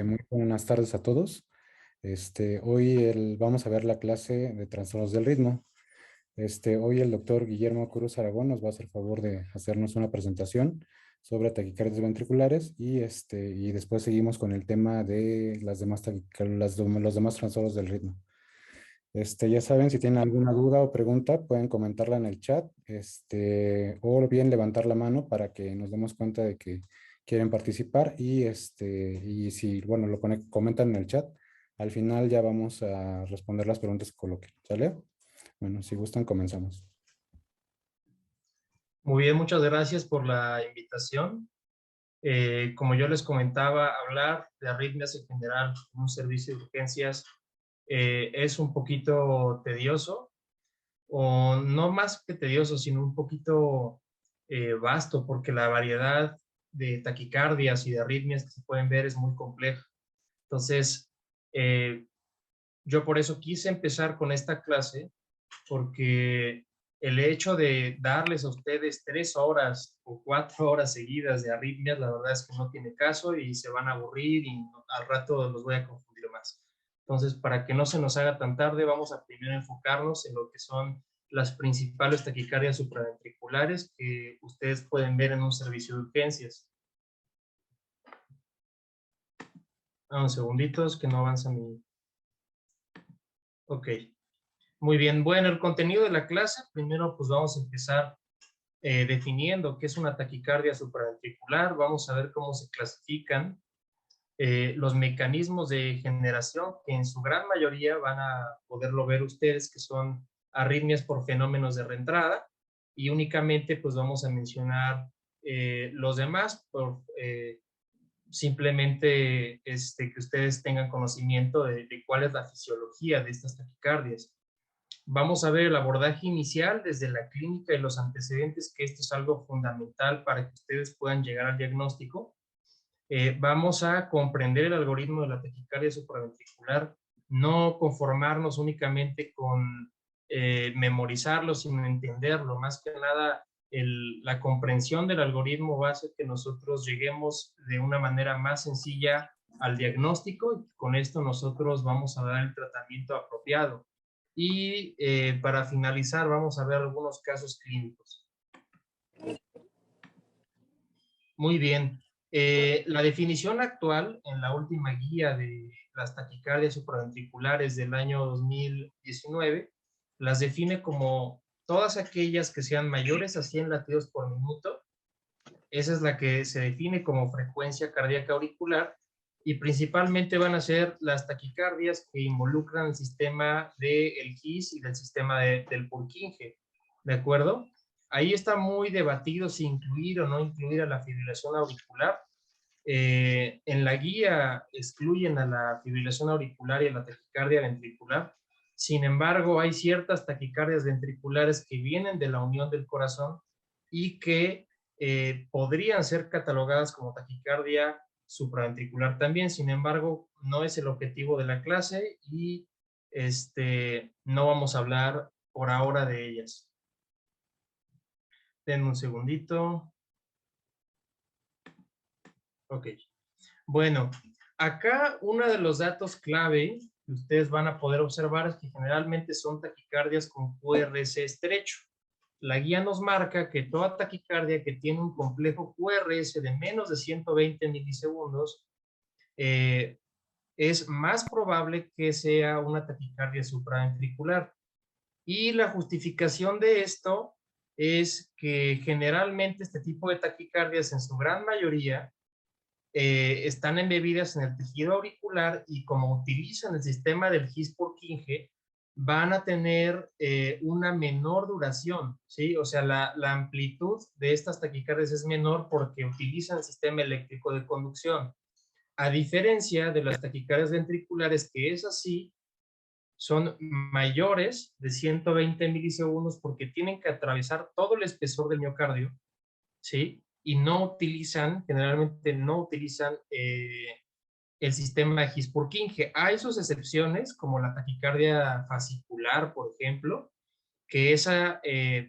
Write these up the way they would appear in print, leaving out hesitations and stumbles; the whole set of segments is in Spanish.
Muy buenas tardes a todos. Hoy vamos a ver la clase de trastornos del ritmo. Hoy el doctor Guillermo Cruz Aragón nos va a hacer favor de hacernos una presentación sobre taquicardias ventriculares y después seguimos con el tema de las demás los demás trastornos del ritmo. Ya saben, si tienen alguna duda o pregunta, pueden comentarla en el chat, o bien levantar la mano para que nos demos cuenta de que quieren participar y si, bueno, comentan en el chat, al final ya vamos a responder las preguntas que coloquen, ¿sale? Bueno, si gustan, comenzamos. Muy bien, muchas gracias por la invitación. Como yo les comentaba, hablar de arritmias en general en un servicio de urgencias es un poquito tedioso, o no más que tedioso, sino un poquito vasto, porque la variedad de taquicardias y de arritmias que se pueden ver es muy compleja. Entonces, eh, yo por eso quise empezar con esta clase, porque el hecho de darles a ustedes 3 horas o 4 horas seguidas de arritmias, la verdad es que no tiene caso y se van a aburrir y al rato los voy a confundir más. Entonces, para que no se nos haga tan tarde, vamos a primero enfocarnos en lo que son las principales taquicardias supraventriculares que ustedes pueden ver en un servicio de urgencias. Unos segunditos que no avanza mi... Ok. Muy bien. Bueno, el contenido de la clase, primero pues vamos a empezar definiendo qué es una taquicardia supraventricular. Vamos a ver cómo se clasifican los mecanismos de generación, que en su gran mayoría van a poderlo ver ustedes, que son arritmias por fenómenos de reentrada, y únicamente pues vamos a mencionar los demás por simplemente que ustedes tengan conocimiento de cuál es la fisiología de estas taquicardias. Vamos a ver el abordaje inicial desde la clínica y los antecedentes, que esto es algo fundamental para que ustedes puedan llegar al diagnóstico. Vamos a comprender el algoritmo de la taquicardia supraventricular, no conformarnos únicamente con memorizarlo, sino entenderlo. Más que nada, la comprensión del algoritmo va a hacer que nosotros lleguemos de una manera más sencilla al diagnóstico, y con esto nosotros vamos a dar el tratamiento apropiado. Y para finalizar, vamos a ver algunos casos clínicos. Muy bien. La definición actual en la última guía de las taquicardias supraventriculares del año 2019 las define como todas aquellas que sean mayores a 100 latidos por minuto. Esa es la que se define como frecuencia cardíaca auricular, y principalmente van a ser las taquicardias que involucran el sistema del GIS y del sistema del Purkinje, ¿de acuerdo? Ahí está muy debatido si incluir o no incluir a la fibrilación auricular. En la guía excluyen a la fibrilación auricular y a la taquicardia ventricular. Sin embargo, hay ciertas taquicardias ventriculares que vienen de la unión del corazón y que podrían ser catalogadas como taquicardia supraventricular también. Sin embargo, no es el objetivo de la clase y no vamos a hablar por ahora de ellas. Denme un segundito. Ok. Bueno, acá uno de los datos clave que ustedes van a poder observar es que generalmente son taquicardias con QRS estrecho. La guía nos marca que toda taquicardia que tiene un complejo QRS de menos de 120 milisegundos es más probable que sea una taquicardia supraventricular. Y la justificación de esto es que generalmente este tipo de taquicardias en su gran mayoría están embebidas en el tejido auricular, y como utilizan el sistema del His-Purkinje, van a tener una menor duración, ¿sí? O sea, la amplitud de estas taquicardias es menor porque utilizan el sistema eléctrico de conducción, a diferencia de las taquicardias ventriculares, que es así, son mayores de 120 milisegundos porque tienen que atravesar todo el espesor del miocardio, ¿sí? Y generalmente no utilizan el sistema His-Purkinje. Hay sus excepciones, como la taquicardia fascicular, por ejemplo, que esa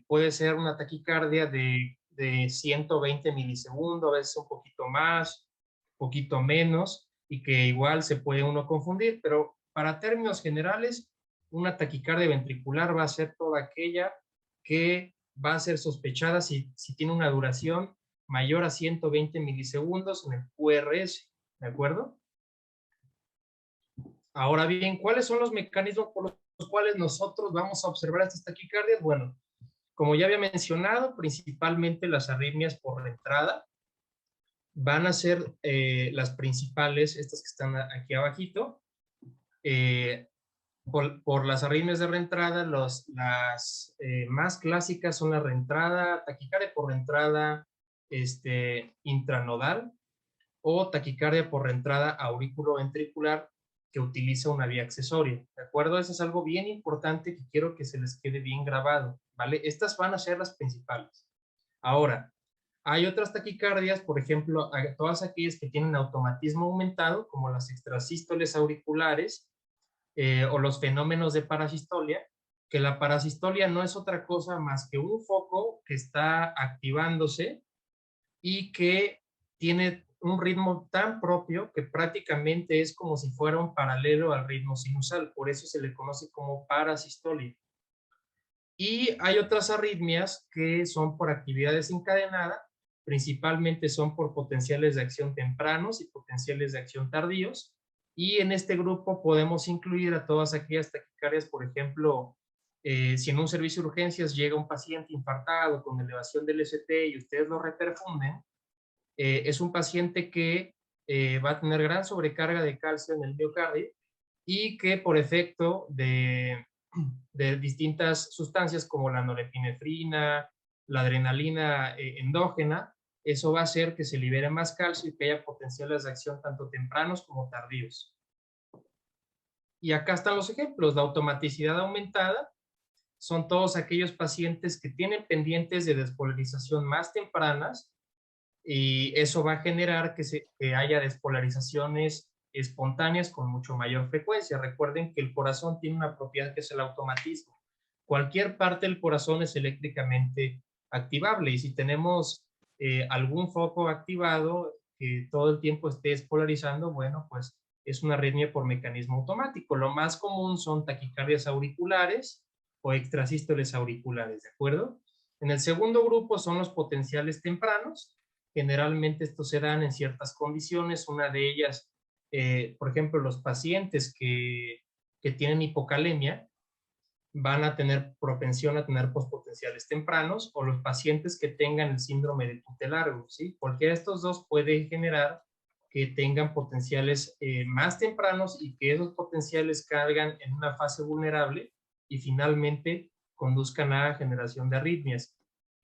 puede ser una taquicardia de 120 milisegundos, a veces un poquito más, un poquito menos, y que igual se puede uno confundir, pero para términos generales, una taquicardia ventricular va a ser toda aquella que va a ser sospechada si tiene una duración mayor a 120 milisegundos en el QRS, ¿de acuerdo? Ahora bien, ¿cuáles son los mecanismos por los cuales nosotros vamos a observar estas taquicardias? Bueno, como ya había mencionado, principalmente las arritmias por entrada van a ser las principales, estas que están aquí abajito. Por las arritmias de reentrada, las más clásicas son la reentrada, taquicardia por reentrada intranodal o taquicardia por reentrada auriculoventricular que utiliza una vía accesoria, ¿de acuerdo? Eso es algo bien importante que quiero que se les quede bien grabado, ¿vale? Estas van a ser las principales. Ahora, hay otras taquicardias, por ejemplo, todas aquellas que tienen automatismo aumentado, como las extrasístoles auriculares, o los fenómenos de parasistolia, que la parasistolia no es otra cosa más que un foco que está activándose y que tiene un ritmo tan propio que prácticamente es como si fuera un paralelo al ritmo sinusal, por eso se le conoce como parasistolia. Y hay otras arritmias que son por actividad desencadenada, principalmente son por potenciales de acción tempranos y potenciales de acción tardíos, y en este grupo podemos incluir a todas aquellas taquicardias, por ejemplo, si en un servicio de urgencias llega un paciente infartado con elevación del ST y ustedes lo reperfunden, es un paciente que va a tener gran sobrecarga de calcio en el miocardio y que por efecto de distintas sustancias como la norepinefrina, la adrenalina endógena, eso va a hacer que se libere más calcio y que haya potenciales de acción tanto tempranos como tardíos. Y acá están los ejemplos. La automaticidad aumentada son todos aquellos pacientes que tienen pendientes de despolarización más tempranas y eso va a generar que haya despolarizaciones espontáneas con mucho mayor frecuencia. Recuerden que el corazón tiene una propiedad que es el automatismo. Cualquier parte del corazón es eléctricamente activable y si tenemos algún foco activado que todo el tiempo esté despolarizando, bueno, pues es una arritmia por mecanismo automático. Lo más común son taquicardias auriculares o extrasístoles auriculares, ¿de acuerdo? En el segundo grupo son los potenciales tempranos. Generalmente estos se dan en ciertas condiciones. Una de ellas, por ejemplo, los pacientes que tienen hipocalemia van a tener propensión a tener pospotenciales tempranos, o los pacientes que tengan el síndrome de tutelargo, ¿sí? Cualquiera de estos dos puede generar que tengan potenciales más tempranos y que esos potenciales caigan en una fase vulnerable y finalmente conduzcan a generación de arritmias.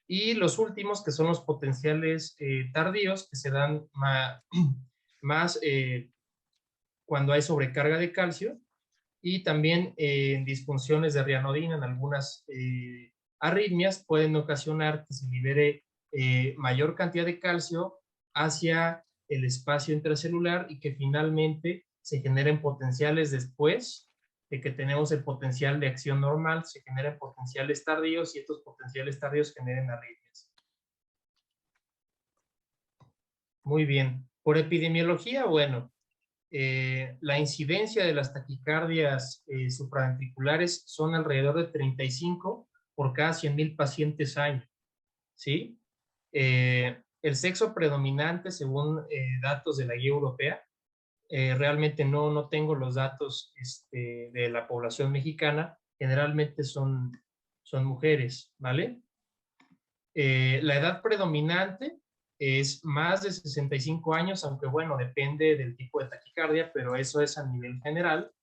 Y los últimos, que son los potenciales tardíos, que se dan más cuando hay sobrecarga de calcio, y también disfunciones de rianodina en algunas arritmias pueden ocasionar que se libere mayor cantidad de calcio hacia el espacio intracelular y que finalmente se generen potenciales después de que tenemos el potencial de acción normal, se generen potenciales tardíos y estos potenciales tardíos generen arritmias. Muy bien. Por epidemiología, bueno, la incidencia de las taquicardias supraventriculares son alrededor de 35 por cada 100,000 pacientes año, ¿sí? El sexo predominante, según datos de la guía europea, realmente no tengo los datos de la población mexicana, generalmente son mujeres, ¿vale? La edad predominante es más de 65 años, aunque bueno, depende del tipo de taquicardia, pero eso es a nivel general.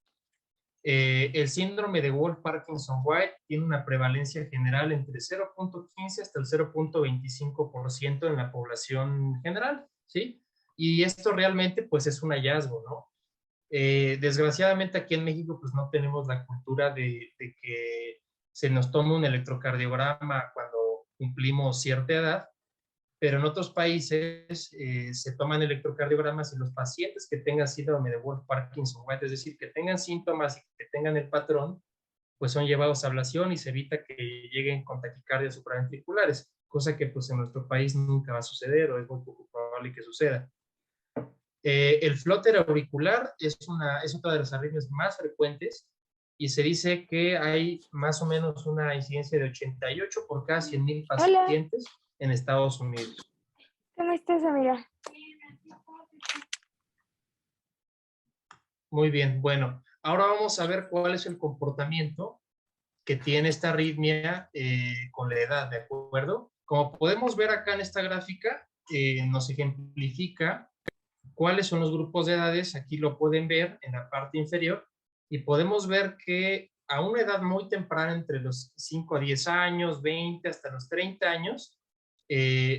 El síndrome de Wolff-Parkinson-White tiene una prevalencia general entre 0.15 hasta el 0.25% en la población general, ¿sí? Y esto realmente pues es un hallazgo, ¿no? Desgraciadamente aquí en México pues no tenemos la cultura de que se nos tome un electrocardiograma cuando cumplimos cierta edad, pero en otros países se toman electrocardiogramas y los pacientes que tengan síndrome de Wolff-Parkinson-White, es decir, que tengan síntomas y que tengan el patrón, pues son llevados a ablación y se evita que lleguen con taquicardias supraventriculares, cosa que pues en nuestro país nunca va a suceder o es muy poco probable que suceda. El flúter auricular es otra de las arritmias más frecuentes y se dice que hay más o menos una incidencia de 88 por cada 100,000 Hola, pacientes en Estados Unidos. ¿cómo estás, amiga? Muy bien, bueno, ahora vamos a ver cuál es el comportamiento que tiene esta arritmia con la edad, ¿de acuerdo? Como podemos ver acá en esta gráfica, nos ejemplifica cuáles son los grupos de edades. Aquí lo pueden ver en la parte inferior y podemos ver que a una edad muy temprana, entre los 5 a 10 años, 20 hasta los 30 años,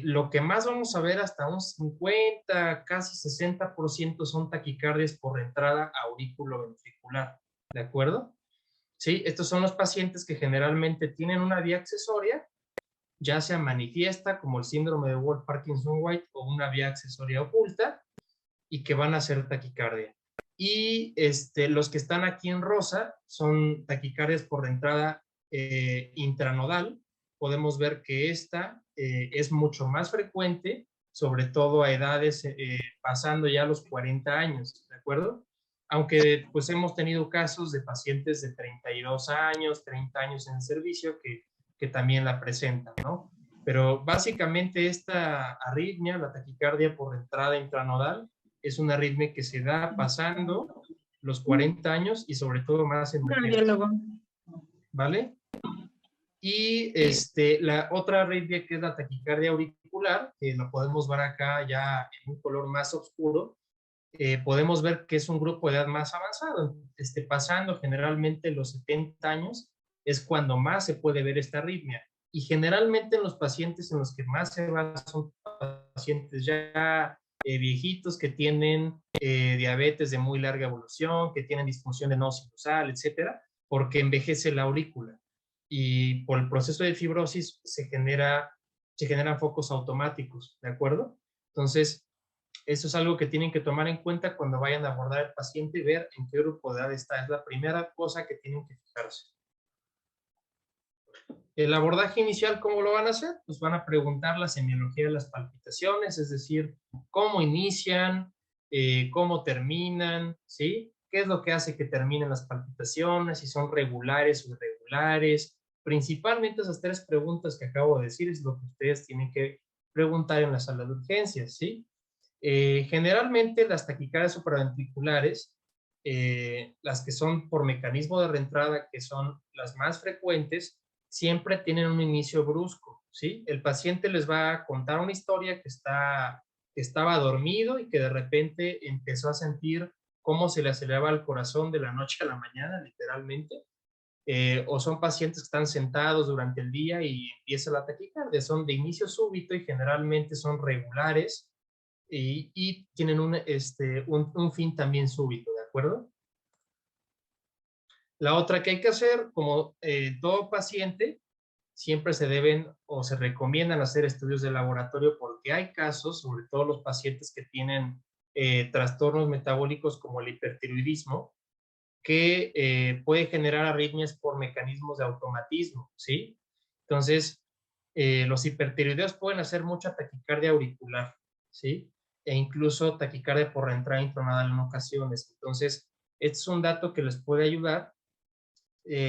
lo que más vamos a ver hasta un 50, casi 60% son taquicardias por entrada auriculoventricular, ¿de acuerdo? Sí, estos son los pacientes que generalmente tienen una vía accesoria, ya sea manifiesta como el síndrome de Wolff-Parkinson-White o una vía accesoria oculta, y que van a hacer taquicardia. Y los que están aquí en rosa son taquicardias por entrada intranodal. Podemos ver que esta es mucho más frecuente, sobre todo a edades pasando ya los 40 años, ¿de acuerdo? Aunque pues hemos tenido casos de pacientes de 32 años, 30 años en el servicio que también la presentan, ¿no? Pero básicamente esta arritmia, la taquicardia por entrada intranodal, es una arritmia que se da pasando los 40 años y sobre todo más en mujeres. ¿Vale? Y la otra arritmia, que es la taquicardia auricular, que lo podemos ver acá ya en un color más oscuro, podemos ver que es un grupo de edad más avanzado. Pasando generalmente los 70 años es cuando más se puede ver esta arritmia. Y generalmente en los pacientes en los que más se va son pacientes ya viejitos que tienen diabetes de muy larga evolución, que tienen disfunción de nodo sinusal, etcétera, porque envejece la aurícula. Y por el proceso de fibrosis se generan focos automáticos, ¿de acuerdo? Entonces, eso es algo que tienen que tomar en cuenta cuando vayan a abordar al paciente y ver en qué grupo de edad está. Es la primera cosa que tienen que fijarse. El abordaje inicial, ¿cómo lo van a hacer? Pues van a preguntar la semiología de las palpitaciones, es decir, cómo inician, cómo terminan, ¿sí? ¿Qué es lo que hace que terminen las palpitaciones? Si son regulares o irregulares. Principalmente esas tres preguntas que acabo de decir es lo que ustedes tienen que preguntar en la sala de urgencias, ¿sí? Generalmente las taquicardias supraventriculares, las que son por mecanismo de reentrada, que son las más frecuentes, siempre tienen un inicio brusco, ¿sí? El paciente les va a contar una historia que estaba dormido y que de repente empezó a sentir cómo se le aceleraba el corazón de la noche a la mañana, literalmente. O son pacientes que están sentados durante el día y empieza la taquicardia. Son de inicio súbito y generalmente son regulares y tienen un fin también súbito, ¿de acuerdo? La otra que hay que hacer, como todo paciente, siempre se deben o se recomiendan hacer estudios de laboratorio porque hay casos, sobre todo los pacientes que tienen trastornos metabólicos como el hipertiroidismo, que puede generar arritmias por mecanismos de automatismo, ¿sí? Entonces, los hipertiroideos pueden hacer mucha taquicardia auricular, ¿sí? E incluso taquicardia por reentrada intranodal en ocasiones. Entonces, este es un dato que les puede ayudar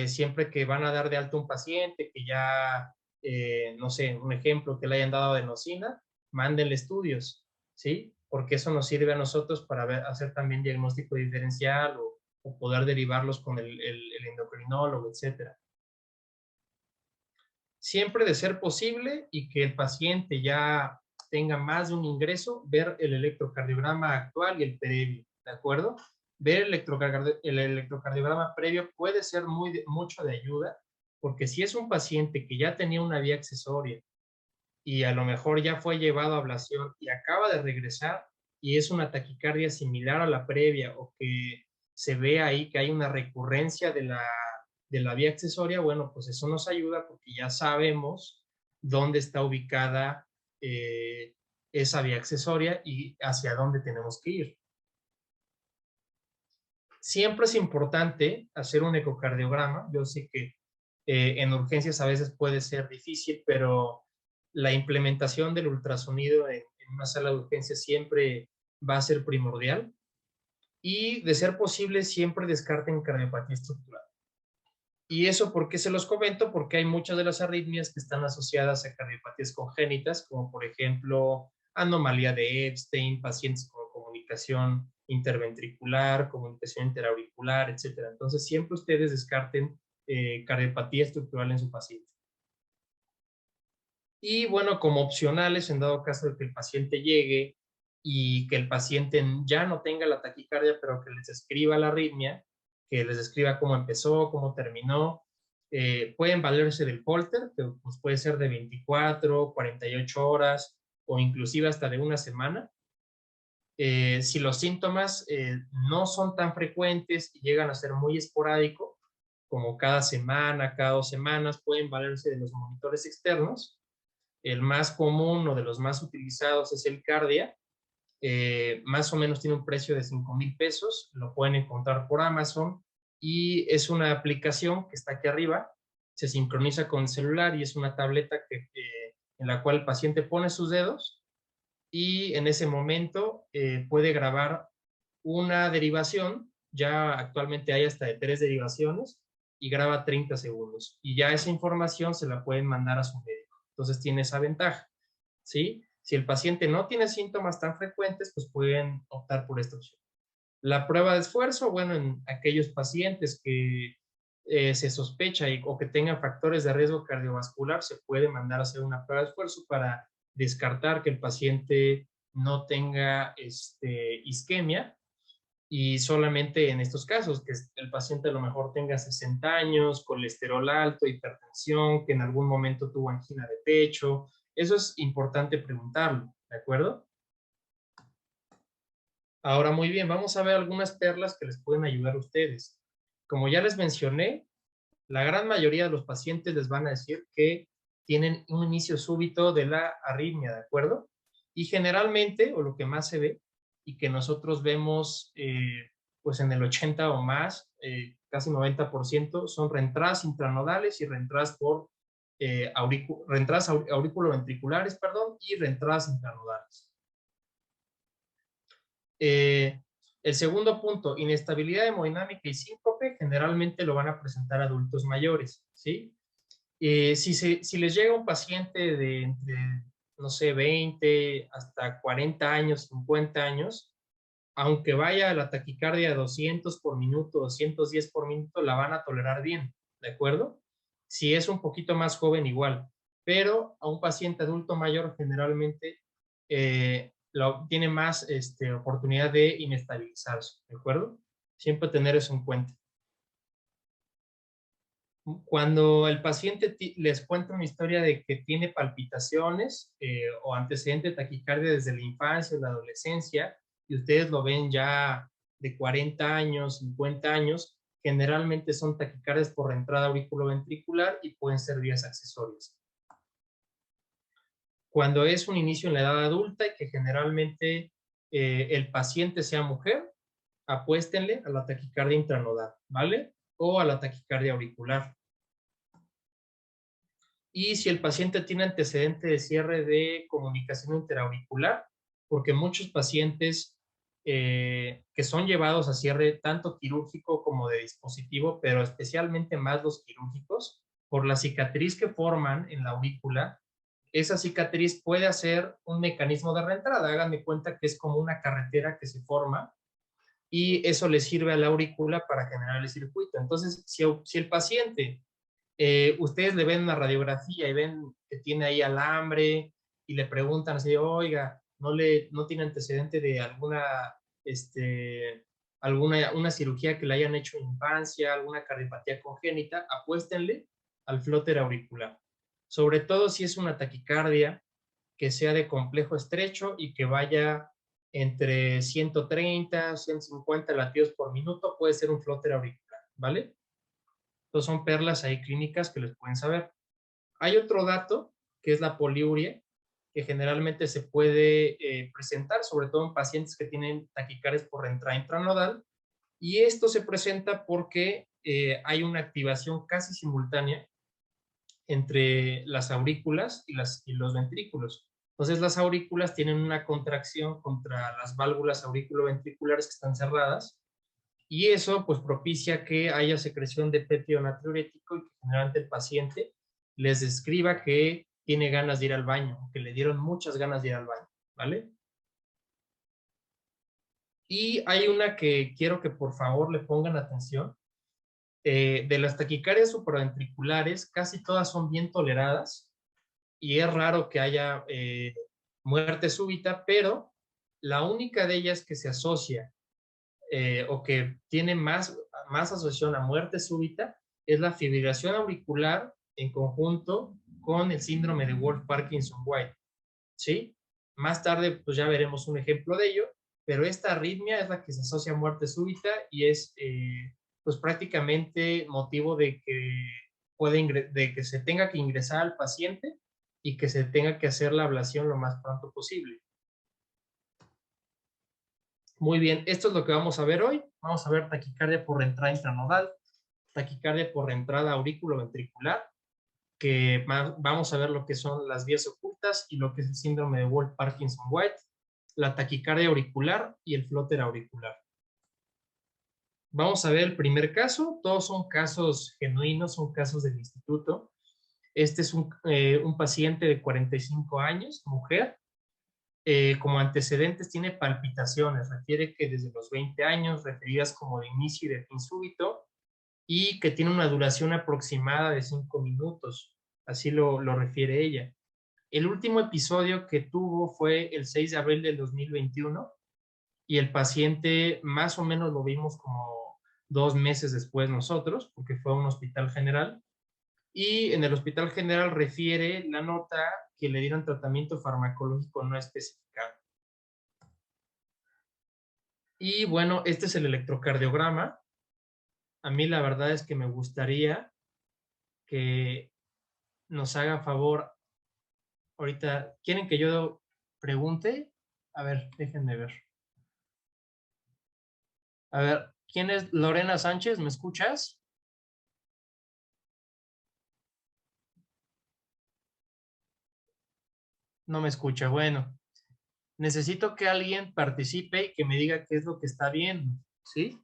siempre que van a dar de alta un paciente que ya, no sé, un ejemplo, que le hayan dado adenosina, mándenle estudios, ¿sí? Porque eso nos sirve a nosotros para hacer también diagnóstico diferencial o poder derivarlos con el endocrinólogo, etcétera. Siempre de ser posible y que el paciente ya tenga más de un ingreso, ver el electrocardiograma actual y el previo, ¿de acuerdo? Ver el electrocardiograma previo puede ser mucho de ayuda, porque si es un paciente que ya tenía una vía accesoria y a lo mejor ya fue llevado a ablación y acaba de regresar y es una taquicardia similar a la previa o que se ve ahí que hay una recurrencia de la vía accesoria, bueno, pues eso nos ayuda porque ya sabemos dónde está ubicada esa vía accesoria y hacia dónde tenemos que ir. Siempre es importante hacer un ecocardiograma. Yo sé que en urgencias a veces puede ser difícil, pero la implementación del ultrasonido en una sala de urgencias siempre va a ser primordial. Y de ser posible, siempre descarten cardiopatía estructural. ¿Y eso por qué se los comento? Porque hay muchas de las arritmias que están asociadas a cardiopatías congénitas, como por ejemplo anomalía de Epstein, pacientes con comunicación interventricular, comunicación interauricular, etc. Entonces, siempre ustedes descarten cardiopatía estructural en su paciente. Y bueno, como opcionales, en dado caso de que el paciente llegue y que el paciente ya no tenga la taquicardia, pero que les escriba la arritmia, que les escriba cómo empezó, cómo terminó, pueden valerse del Holter, que pues, puede ser de 24, 48 horas o inclusive hasta de una semana. Si los síntomas no son tan frecuentes y llegan a ser muy esporádicos, como cada semana, cada 2 semanas, pueden valerse de los monitores externos. El más común o de los más utilizados es el Cardia. Más o menos tiene un precio de 5,000 pesos. Lo pueden encontrar por Amazon y es una aplicación que está aquí arriba. Se sincroniza con el celular y es una tableta en la cual el paciente pone sus dedos y en ese momento puede grabar una derivación. Ya actualmente hay hasta de 3 derivaciones y graba 30 segundos. Y ya esa información se la pueden mandar a su médico. Entonces tiene esa ventaja, ¿sí? Si el paciente no tiene síntomas tan frecuentes, pues pueden optar por esta opción. La prueba de esfuerzo, bueno, en aquellos pacientes que se sospecha o que tengan factores de riesgo cardiovascular, se puede mandar a hacer una prueba de esfuerzo para descartar que el paciente no tenga isquemia. Y solamente en estos casos, que el paciente a lo mejor tenga 60 años, colesterol alto, hipertensión, que en algún momento tuvo angina de pecho. Eso es importante preguntarlo, ¿de acuerdo? Ahora, muy bien, vamos a ver algunas perlas que les pueden ayudar a ustedes. Como ya les mencioné, la gran mayoría de los pacientes les van a decir que tienen un inicio súbito de la arritmia, ¿de acuerdo? Y generalmente, o lo que más se ve, y que nosotros vemos pues en el 80 o más, casi 90%, son reentradas intranodales y reentradas auriculoventriculares, perdón, y reentradas intranodales. El segundo punto, inestabilidad hemodinámica y síncope, generalmente lo van a presentar adultos mayores, ¿sí? Si les llega un paciente de entre, no sé, 20 hasta 40 años, 50 años, aunque vaya a la taquicardia de 200 por minuto, 210 por minuto, la van a tolerar bien, ¿de acuerdo? Si es un poquito más joven, igual. Pero a un paciente adulto mayor, generalmente, tiene más oportunidad de inestabilizarse, ¿de acuerdo? Siempre tener eso en cuenta. Cuando el paciente les cuenta una historia de que tiene palpitaciones o antecedente de taquicardia desde la infancia o la adolescencia, y ustedes lo ven ya de 40 años, 50 años, generalmente son taquicardias por reentrada auriculoventricular y pueden ser vías accesorias. Cuando es un inicio en la edad adulta y que generalmente el paciente sea mujer, apuéstenle a la taquicardia intranodal, ¿vale? O a la taquicardia auricular. Y si el paciente tiene antecedente de cierre de comunicación interauricular, porque muchos pacientes que son llevados a cierre tanto quirúrgico como de dispositivo, pero especialmente más los quirúrgicos, por la cicatriz que forman en la aurícula, esa cicatriz puede hacer un mecanismo de reentrada. Háganme cuenta que es como una carretera que se forma y eso le sirve a la aurícula para generar el circuito. Entonces, si el paciente ustedes le ven una radiografía y ven que tiene ahí alambre y le preguntan así, oiga, no tiene antecedente de una cirugía que le hayan hecho en infancia, alguna cardiopatía congénita, apuéstenle al flóter auricular. Sobre todo si es una taquicardia que sea de complejo estrecho y que vaya entre 130, 150 latidos por minuto, puede ser un flóter auricular, ¿vale? Entonces son perlas ahí clínicas que les pueden saber. Hay otro dato que es la poliuria, que generalmente se puede presentar, sobre todo en pacientes que tienen taquicardias por reentrada intranodal, y esto se presenta porque hay una activación casi simultánea entre las aurículas y los ventrículos. Entonces las aurículas tienen una contracción contra las válvulas auriculoventriculares que están cerradas y eso pues propicia que haya secreción de péptido natriurético y que generalmente el paciente les describa que tiene ganas de ir al baño, que le dieron muchas ganas de ir al baño, ¿vale? Y hay una que quiero que por favor le pongan atención. De las taquicardias supraventriculares, casi todas son bien toleradas y es raro que haya muerte súbita, pero la única de ellas que se asocia o que tiene más asociación a muerte súbita es la fibrilación auricular en conjunto con el síndrome de Wolff-Parkinson-White, ¿sí? Más tarde, pues ya veremos un ejemplo de ello, pero esta arritmia es la que se asocia a muerte súbita y es, pues prácticamente motivo de que se tenga que ingresar al paciente y que se tenga que hacer la ablación lo más pronto posible. Muy bien, esto es lo que vamos a ver hoy. Vamos a ver taquicardia por entrada intranodal, taquicardia por entrada auriculoventricular, que vamos a ver lo que son las vías ocultas y lo que es el síndrome de Wolff-Parkinson-White, la taquicardia auricular y el flóter auricular. Vamos a ver el primer caso. Todos son casos genuinos, son casos del instituto. Este es un paciente de 45 años, mujer. Como antecedentes tiene palpitaciones, refiere que desde los 20 años, referidas como de inicio y de fin súbito, y que tiene una duración aproximada de 5 minutos, así lo refiere ella. El último episodio que tuvo fue el 6 de abril del 2021 y el paciente más o menos lo vimos como 2 meses después nosotros, porque fue a un hospital general, y en el hospital general refiere la nota que le dieron tratamiento farmacológico no especificado. Y bueno, este es el electrocardiograma. A mí la verdad es que me gustaría que nos haga favor. Ahorita, ¿quieren que yo pregunte? A ver, déjenme ver. A ver, ¿quién es Lorena Sánchez? ¿Me escuchas? No me escucha. Bueno, necesito que alguien participe y que me diga qué es lo que está viendo, ¿sí?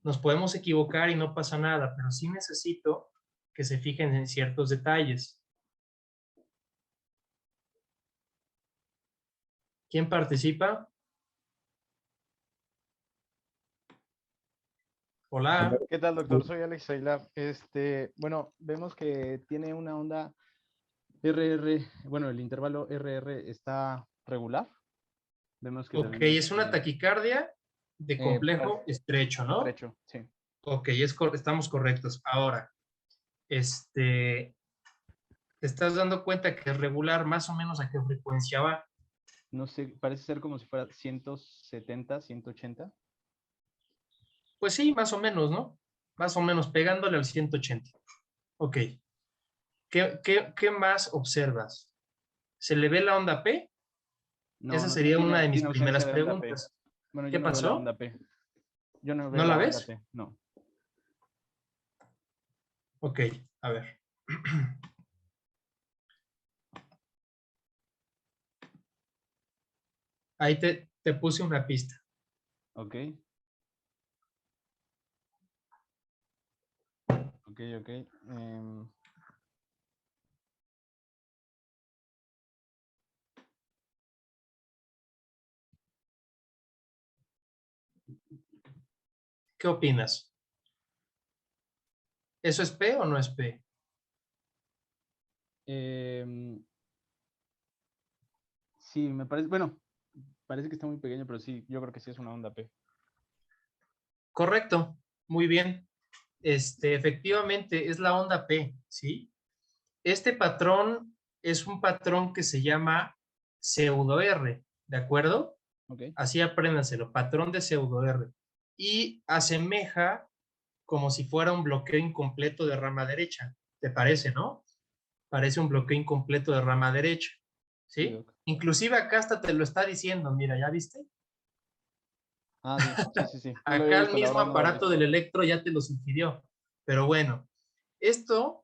Nos podemos equivocar y no pasa nada, pero sí necesito que se fijen en ciertos detalles. ¿Quién participa? Hola. ¿Qué tal, doctor? Soy Alex Aguilar. Bueno, vemos que tiene una onda RR, bueno, el intervalo RR está regular. Vemos que Ok, también es una taquicardia de complejo estrecho, ¿no? estrecho, sí. Ok, estamos correctos. Ahora, te estás dando cuenta que es regular, más o menos a qué frecuencia va. No sé, parece ser como si fuera 170, 180. Pues sí, más o menos, ¿no? Más o menos pegándole al 180. Ok. ¿Qué más observas? ¿Se le ve la onda P? No, Esa no sería una de mis tiene ausencia primeras de onda P. preguntas. Bueno, ¿Qué yo no veo la pasó? onda P. Yo no veo ¿No la la onda ves? P, no. Ok, a ver. Ahí te puse una pista. Ok. Ok. ¿Qué opinas? ¿Eso es P o no es P? Sí, me parece, bueno, parece que está muy pequeño, pero sí, yo creo que sí es una onda P. Correcto, muy bien. Efectivamente, es la onda P, ¿sí? Este patrón es un patrón que se llama pseudo R, ¿de acuerdo? Ok. Así apréndanselo, patrón de pseudo R. Y asemeja como si fuera un bloqueo incompleto de rama derecha. ¿Te parece, no? Parece un bloqueo incompleto de rama derecha, Sí, ¿sí? doc. Inclusive acá hasta te lo está diciendo, mira, ¿ya viste? Ah, sí. No lo había Acá el visto, la mismo verdad no lo había aparato del visto. electro ya te lo sugirió. Pero bueno, esto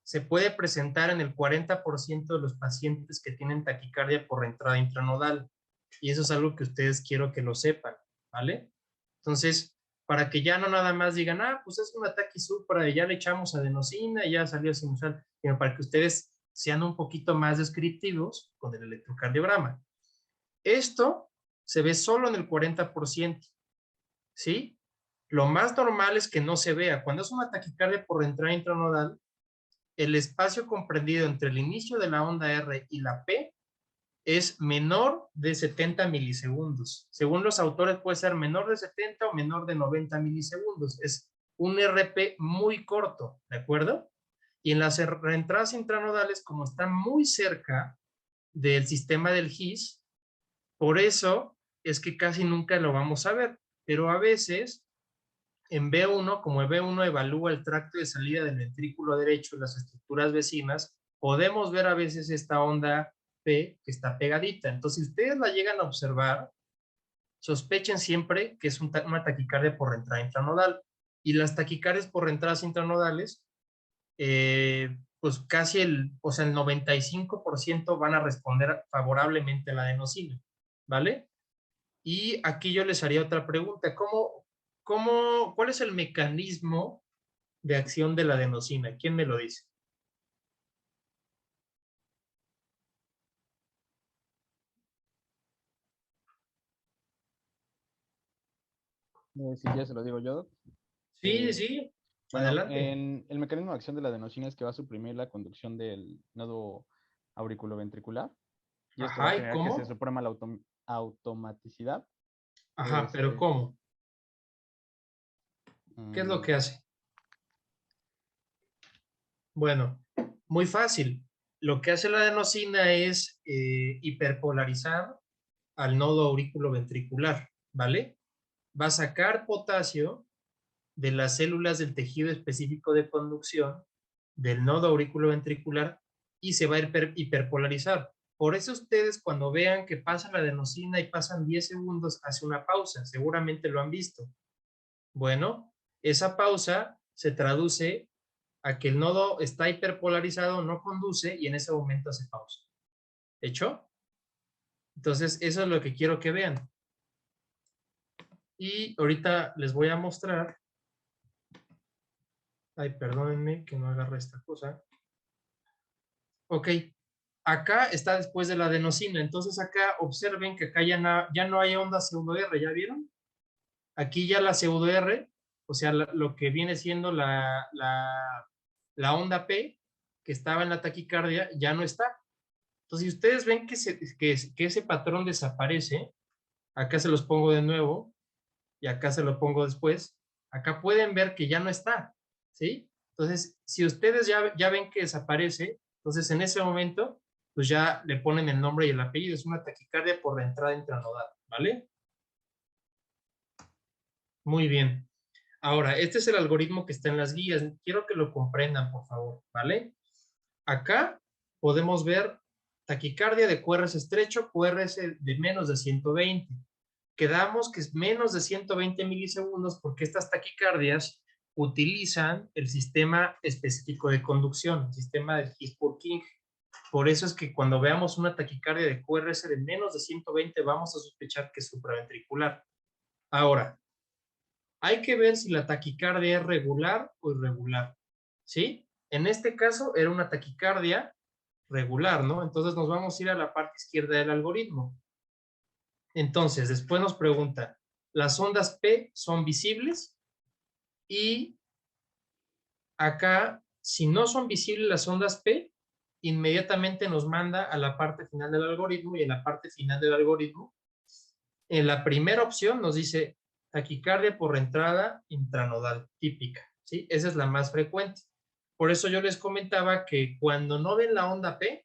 se puede presentar en el 40% de los pacientes que tienen taquicardia por entrada intranodal. Y eso es algo que ustedes quiero que lo sepan, ¿vale? Entonces, para que ya no nada más digan, ah, pues es un ataque supra, ya le echamos adenosina y ya salió sinusal, sino para que ustedes sean un poquito más descriptivos con el electrocardiograma. Esto se ve solo en el 40%, ¿sí? Lo más normal es que no se vea. Cuando es una taquicardia por entrada intranodal, el espacio comprendido entre el inicio de la onda R y la P es menor de 70 milisegundos. Según los autores puede ser menor de 70 o menor de 90 milisegundos. Es un RP muy corto, ¿de acuerdo? Y en las reentradas intranodales, como están muy cerca del sistema del GIS, por eso es que casi nunca lo vamos a ver. Pero a veces, en B1, como el B1 evalúa el tracto de salida del ventrículo derecho y las estructuras vecinas, podemos ver a veces esta onda P que está pegadita. Entonces, si ustedes la llegan a observar, sospechen siempre que es una taquicardia por entrada intranodal. Y las taquicardias por entradas intranodales, pues casi el 95% van a responder favorablemente a la adenosina, ¿vale? Y aquí yo les haría otra pregunta. ¿Cuál es el mecanismo de acción de la adenosina? ¿Quién me lo dice? Si ya se lo digo yo. Sí, sí. Bueno, Adelante. el mecanismo de acción de la adenosina es que va a suprimir la conducción del nodo auriculoventricular. Y esto va a Ajá, ¿y generar que se cómo? suprima la automaticidad. Ajá, pero ¿cómo? ¿Qué es lo que hace? Bueno, muy fácil. Lo que hace la adenosina es hiperpolarizar al nodo auriculoventricular, ¿vale? Va a sacar potasio de las células del tejido específico de conducción del nodo auriculoventricular y se va a hiperpolarizar. Por eso ustedes cuando vean que pasa la adenosina y pasan 10 segundos, hace una pausa. Seguramente lo han visto. Bueno, esa pausa se traduce a que el nodo está hiperpolarizado, no conduce y en ese momento hace pausa. ¿Hecho? Entonces, eso es lo que quiero que vean. Y ahorita les voy a mostrar. Ay, perdónenme que no agarre esta cosa. Ok, acá está después de la adenosina. Entonces acá observen que acá ya no hay onda pseudo R, ¿ya vieron? Aquí ya la pseudo R, o sea, lo que viene siendo la onda P, que estaba en la taquicardia, ya no está. Entonces, si ustedes ven que ese patrón desaparece, acá se los pongo de nuevo, y acá se lo pongo después, acá pueden ver que ya no está, ¿sí? Entonces, si ustedes ya ven que desaparece, entonces en ese momento, pues ya le ponen el nombre y el apellido, es una taquicardia por la entrada intranodal, ¿vale? Muy bien. Ahora, este es el algoritmo que está en las guías, quiero que lo comprendan, por favor, ¿vale? Acá podemos ver taquicardia de QRS estrecho, QRS de menos de 120. Quedamos que es menos de 120 milisegundos porque estas taquicardias utilizan el sistema específico de conducción, el sistema del His-Purkinje. Por eso es que cuando veamos una taquicardia de QRS de menos de 120 vamos a sospechar que es supraventricular. Ahora, hay que ver si la taquicardia es regular o irregular, ¿sí? En este caso era una taquicardia regular, ¿no? Entonces nos vamos a ir a la parte izquierda del algoritmo. Entonces, después nos pregunta, ¿las ondas P son visibles? Y acá, si no son visibles las ondas P, inmediatamente nos manda a la parte final del algoritmo y en la parte final del algoritmo, en la primera opción nos dice taquicardia por entrada intranodal típica, ¿sí? Esa es la más frecuente. Por eso yo les comentaba que cuando no ven la onda P,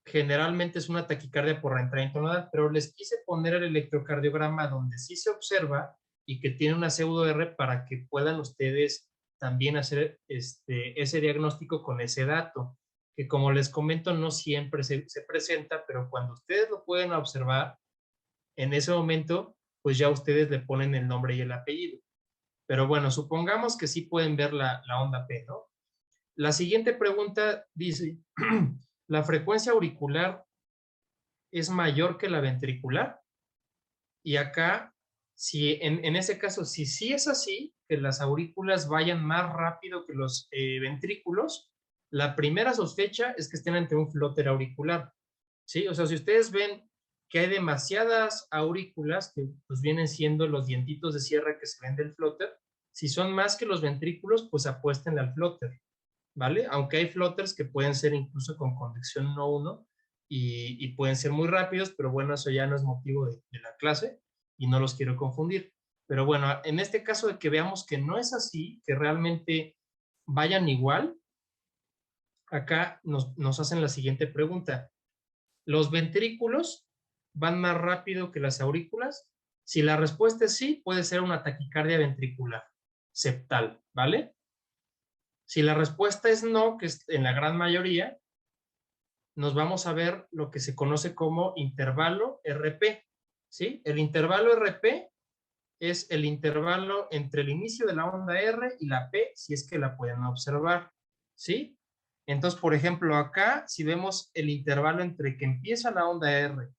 generalmente es una taquicardia por entrada intranodal, pero les quise poner el electrocardiograma donde sí se observa y que tiene una pseudo R para que puedan ustedes también hacer ese diagnóstico con ese dato, que como les comento no siempre se presenta, pero cuando ustedes lo pueden observar, en ese momento, pues ya ustedes le ponen el nombre y el apellido. Pero bueno, supongamos que sí pueden ver la onda P, ¿no? La siguiente pregunta dice, ¿la frecuencia auricular es mayor que la ventricular? Y acá, si en ese caso, si sí es así, que las aurículas vayan más rápido que los ventrículos, la primera sospecha es que estén ante un flóter auricular, ¿sí? O sea, si ustedes ven que hay demasiadas aurículas, que pues vienen siendo los dientitos de sierra que se ven del flóter, si son más que los ventrículos, pues apuéstenle al flóter, ¿vale? Aunque hay flotters que pueden ser incluso con conducción 1-1 y pueden ser muy rápidos, pero bueno, eso ya no es motivo de la clase y no los quiero confundir. Pero bueno, en este caso de que veamos que no es así, que realmente vayan igual, acá nos hacen la siguiente pregunta. ¿Los ventrículos van más rápido que las aurículas? Si la respuesta es sí, puede ser una taquicardia ventricular septal, ¿vale? Si la respuesta es no, que es en la gran mayoría, nos vamos a ver lo que se conoce como intervalo RP, ¿sí? El intervalo RP es el intervalo entre el inicio de la onda R y la P, si es que la pueden observar, ¿sí? Entonces, por ejemplo, acá, si vemos el intervalo entre que empieza la onda R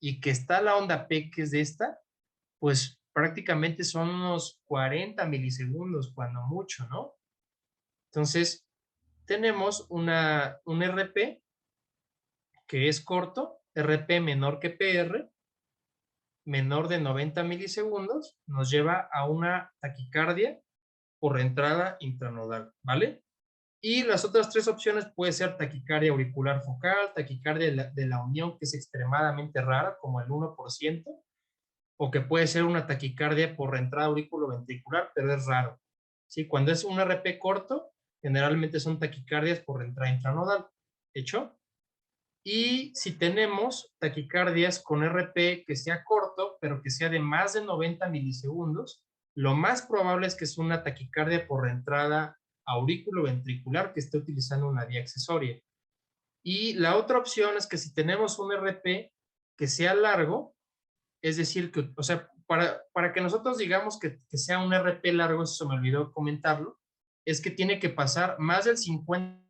y que está la onda P, que es de esta, pues prácticamente son unos 40 milisegundos, cuando mucho, ¿no? Entonces, tenemos un RP que es corto, RP menor que PR, menor de 90 milisegundos, nos lleva a una taquicardia por entrada intranodal, ¿vale? Y las otras tres opciones puede ser taquicardia auricular focal, taquicardia de la unión, que es extremadamente rara, como el 1%, o que puede ser una taquicardia por entrada auriculoventricular, pero es raro. ¿Sí? Cuando es un RP corto, generalmente son taquicardias por entrada intranodal. ¿Hecho? Y si tenemos taquicardias con RP que sea corto, pero que sea de más de 90 milisegundos, lo más probable es que es una taquicardia por entrada auriculoventricular que esté utilizando una vía accesoria. Y la otra opción es que si tenemos un RP que sea largo, es decir, que, o sea, para que nosotros digamos que sea un RP largo, eso se me olvidó comentarlo, es que tiene que pasar más del 50%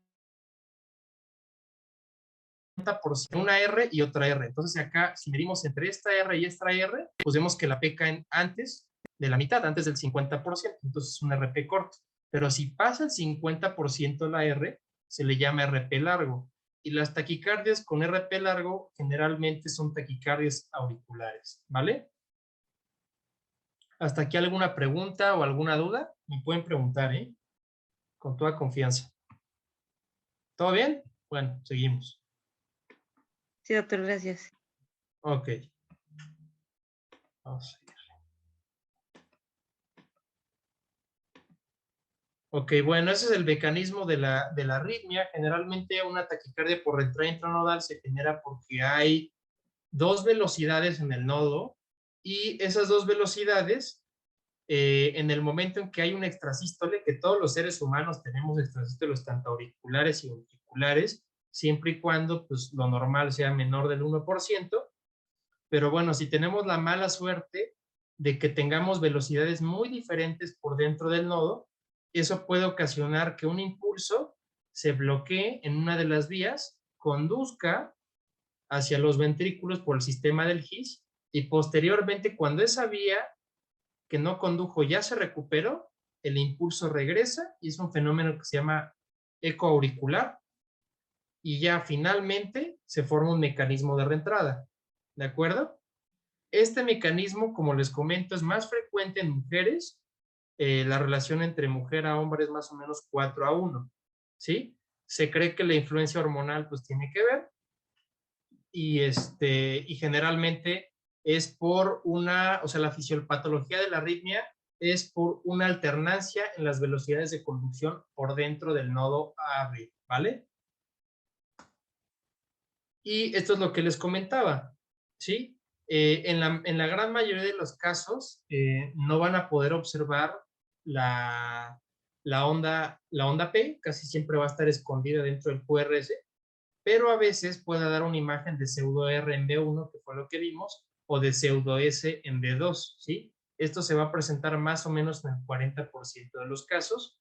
una R y otra R. Entonces acá, si medimos entre esta R y esta R, pues vemos que la P cae antes de la mitad, antes del 50%. Entonces es un RP corto. Pero si pasa el 50% la R, se le llama RP largo. Y las taquicardias con RP largo generalmente son taquicardias auriculares, ¿vale? ¿Hasta aquí alguna pregunta o alguna duda? Me pueden preguntar, ¿eh? Con toda confianza. ¿Todo bien? Bueno, seguimos. Sí, doctor, gracias. Ok. Vamos a seguir. Ok, bueno, ese es el mecanismo de la arritmia. Generalmente una taquicardia por entrada intranodal se genera porque hay dos velocidades en el nodo y esas dos velocidades, en el momento en que hay un extrasístole, que todos los seres humanos tenemos extrasístoles tanto auriculares y ventriculares, siempre y cuando pues, lo normal sea menor del 1%, pero bueno, si tenemos la mala suerte de que tengamos velocidades muy diferentes por dentro del nodo, eso puede ocasionar que un impulso se bloquee en una de las vías, conduzca hacia los ventrículos por el sistema del His y posteriormente, cuando esa vía que no condujo ya se recuperó, el impulso regresa y es un fenómeno que se llama eco auricular y ya finalmente se forma un mecanismo de reentrada. ¿De acuerdo? Este mecanismo, como les comento, es más frecuente en mujeres. La relación entre mujer a hombre es más o menos 4-1, ¿sí? Se cree que la influencia hormonal pues tiene que ver y generalmente es por una, o sea, la fisiopatología de la arritmia es por una alternancia en las velocidades de conducción por dentro del nodo AB, ¿vale? Y esto es lo que les comentaba, ¿sí? En la gran mayoría de los casos no van a poder observar la onda P, casi siempre va a estar escondida dentro del QRS, pero a veces puede dar una imagen de pseudo R en B1, que fue lo que vimos, o de pseudo S en B2, ¿sí? Esto se va a presentar más o menos en el 40% de los casos.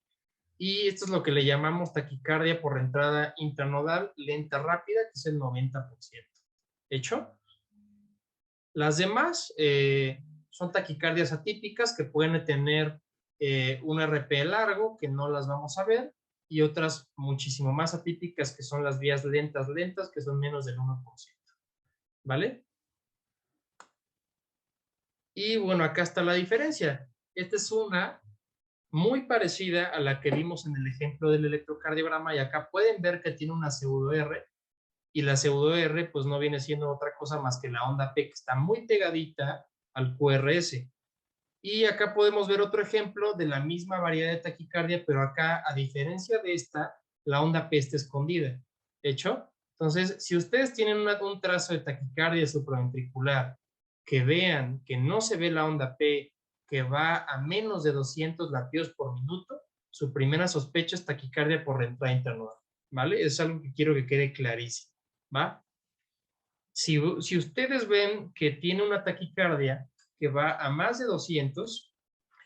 Y esto es lo que le llamamos taquicardia por entrada intranodal lenta rápida, que es el 90%. ¿Hecho? Las demás son taquicardias atípicas que pueden tener un RP largo, que no las vamos a ver, y otras muchísimo más atípicas, que son las vías lentas, que son menos del 1%. ¿Vale? Y bueno, acá está la diferencia. Esta es una muy parecida a la que vimos en el ejemplo del electrocardiograma, y acá pueden ver que tiene una pseudo R, y la pseudo R pues no viene siendo otra cosa más que la onda P, que está muy pegadita al QRS. Y acá podemos ver otro ejemplo de la misma variedad de taquicardia, pero acá, a diferencia de esta, la onda P está escondida. ¿Hecho? Entonces, si ustedes tienen un trazo de taquicardia supraventricular, que vean que no se ve la onda P, que va a menos de 200 latidos por minuto, su primera sospecha es taquicardia por entrada intranodal. ¿Vale? Es algo que quiero que quede clarísimo. ¿Va? Si ustedes ven que tiene una taquicardia que va a más de 200,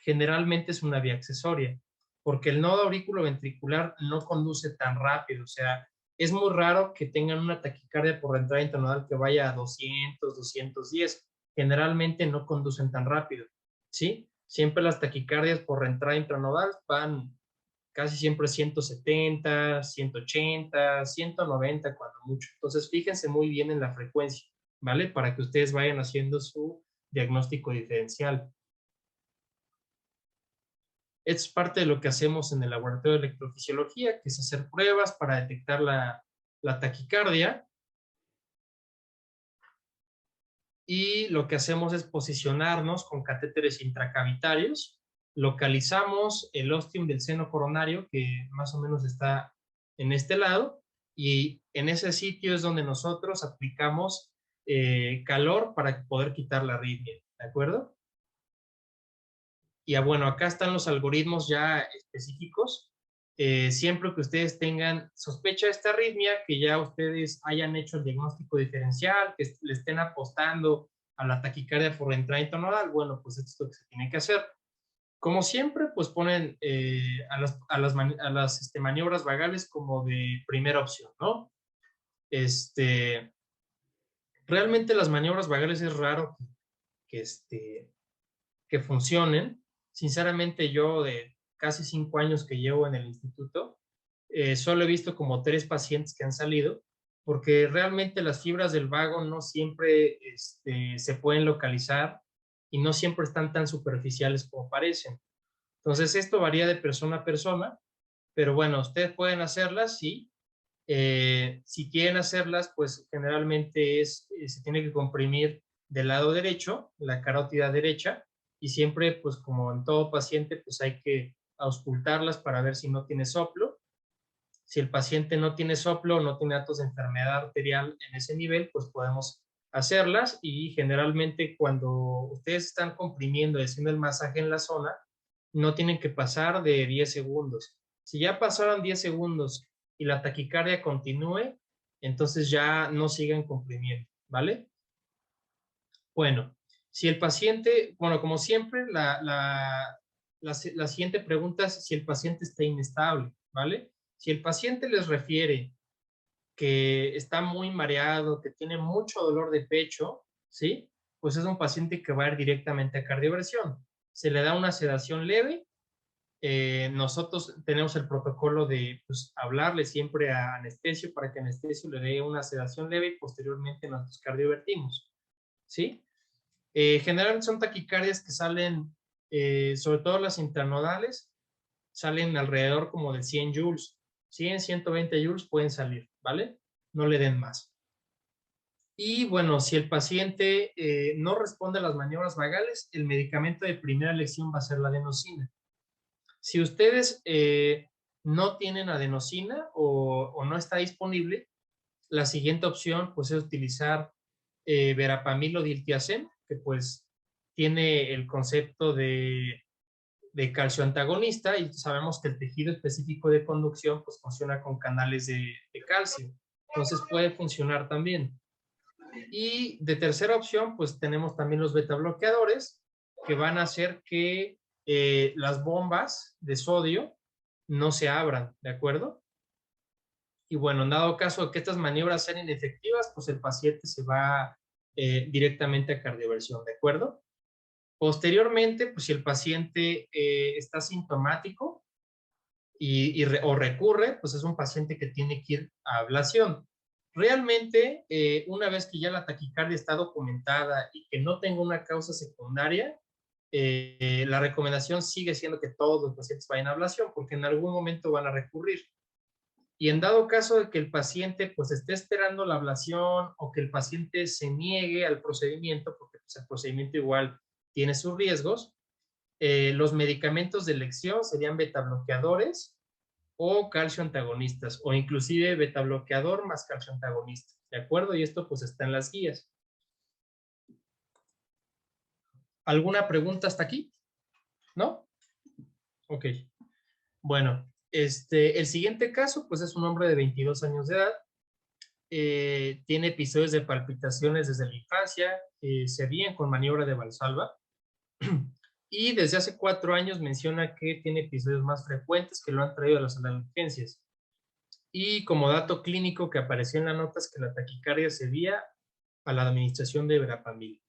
generalmente es una vía accesoria, porque el nodo auriculoventricular no conduce tan rápido. O sea, es muy raro que tengan una taquicardia por entrada intranodal que vaya a 200, 210. Generalmente no conducen tan rápido, ¿sí? Siempre las taquicardias por entrada intranodal van casi siempre 170, 180, 190 cuando mucho. Entonces, fíjense muy bien en la frecuencia, ¿vale? Para que ustedes vayan haciendo su diagnóstico diferencial. Es parte de lo que hacemos en el laboratorio de electrofisiología, que es hacer pruebas para detectar la taquicardia. Y lo que hacemos es posicionarnos con catéteres intracavitarios. Localizamos el ostium del seno coronario, que más o menos está en este lado, y en ese sitio es donde nosotros aplicamos calor para poder quitar la arritmia, ¿de acuerdo? Y bueno, acá están los algoritmos ya específicos. Siempre que ustedes tengan sospecha de esta arritmia, que ya ustedes hayan hecho el diagnóstico diferencial, que le estén apostando a la taquicardia por entrada intranodal, bueno, pues esto es lo que se tiene que hacer. Como siempre, pues ponen a las maniobras vagales como de primera opción, ¿no? Realmente las maniobras vagales es raro que funcionen. Sinceramente, yo de casi 5 años que llevo en el instituto, solo he visto como 3 pacientes que han salido, porque realmente las fibras del vago no siempre se pueden localizar y no siempre están tan superficiales como parecen. Entonces, esto varía de persona a persona, pero bueno, ustedes pueden hacerlas, sí. Si quieren hacerlas, pues generalmente se tiene que comprimir del lado derecho, la carótida derecha, y siempre, pues como en todo paciente, pues hay que auscultarlas para ver si no tiene soplo. Si el paciente no tiene soplo, no tiene datos de enfermedad arterial en ese nivel, pues podemos hacerlas, y generalmente cuando ustedes están comprimiendo y haciendo el masaje en la zona, no tienen que pasar de 10 segundos. Si ya pasaron 10 segundos y la taquicardia continúe, entonces ya no sigan comprimiendo, ¿vale? Bueno, si el paciente, bueno, como siempre, la siguiente pregunta es si el paciente está inestable, ¿vale? Si el paciente les refiere que está muy mareado, que tiene mucho dolor de pecho, ¿sí? Pues es un paciente que va a ir directamente a cardioversión. Se le da una sedación leve. Nosotros tenemos el protocolo de pues, hablarle siempre a anestesio para que anestesio le dé una sedación leve y posteriormente nosotros cardiovertimos, ¿sí? Generalmente son taquicardias que salen, sobre todo las intranodales, salen alrededor como de 100 joules. 100, 120 joules pueden salir, ¿vale? No le den más. Y bueno, si el paciente no responde a las maniobras vagales, el medicamento de primera elección va a ser la adenosina. Si ustedes no tienen adenosina o no está disponible, la siguiente opción pues es utilizar verapamil o diltiazem, que pues tiene el concepto de calcio antagonista, y sabemos que el tejido específico de conducción pues funciona con canales de calcio. Entonces puede funcionar también. Y de tercera opción pues tenemos también los beta bloqueadores, que van a hacer que las bombas de sodio no se abran, ¿de acuerdo? Y bueno, en dado caso de que estas maniobras sean inefectivas, pues el paciente se va directamente a cardioversión, ¿de acuerdo? Posteriormente, pues si el paciente está sintomático o recurre, pues es un paciente que tiene que ir a ablación. Realmente, una vez que ya la taquicardia está documentada y que no tenga una causa secundaria, la recomendación sigue siendo que todos los pacientes vayan a ablación porque en algún momento van a recurrir. Y en dado caso de que el paciente pues esté esperando la ablación o que el paciente se niegue al procedimiento, porque pues, el procedimiento igual tiene sus riesgos, los medicamentos de elección serían betabloqueadores o calcio antagonistas, o inclusive betabloqueador más calcio antagonista, ¿de acuerdo? Y esto pues está en las guías. ¿Alguna pregunta hasta aquí? ¿No? Ok. Bueno, el siguiente caso pues es un hombre de 22 años de edad. Tiene episodios de palpitaciones desde la infancia, se guían con maniobra de Valsalva y desde hace 4 años menciona que tiene episodios más frecuentes que lo han traído a las urgencias. Y como dato clínico que apareció en la nota es que la taquicardia se debía a la administración de verapamil.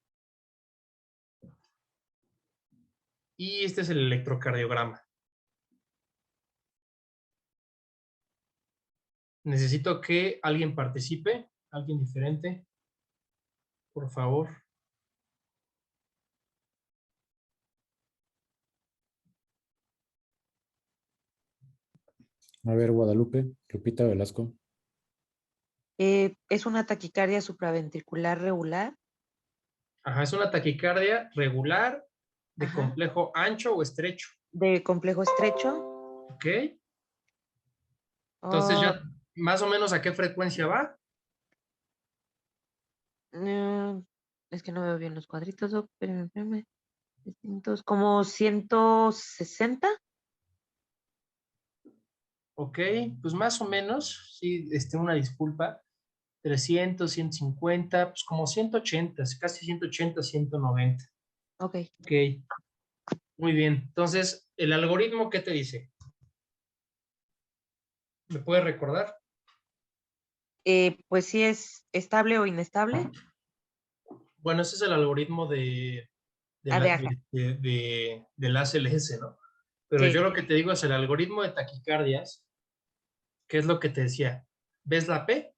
Y este es el electrocardiograma. Necesito que alguien participe, alguien diferente, por favor. A ver, Guadalupe, Lupita Velasco. Es una taquicardia supraventricular regular. Ajá, es una taquicardia regular de Ajá. complejo ancho o estrecho. De complejo estrecho. ¿Ok? Entonces Oh, ya más o menos a qué frecuencia va. es que no veo bien los cuadritos, doc, espérame. Como 160. Ok, pues más o menos, sí, una disculpa, 300, 150, pues como 180, casi 180, 190. Ok. Ok, muy bien. Entonces, ¿el algoritmo qué te dice? ¿Me puedes recordar? Pues sí es estable o inestable. Bueno, ese es el algoritmo de De AJA. del ACLS, ¿no? Pero yo Sí, lo que te digo es el algoritmo de taquicardias, ¿qué es lo que te decía? ¿Ves la P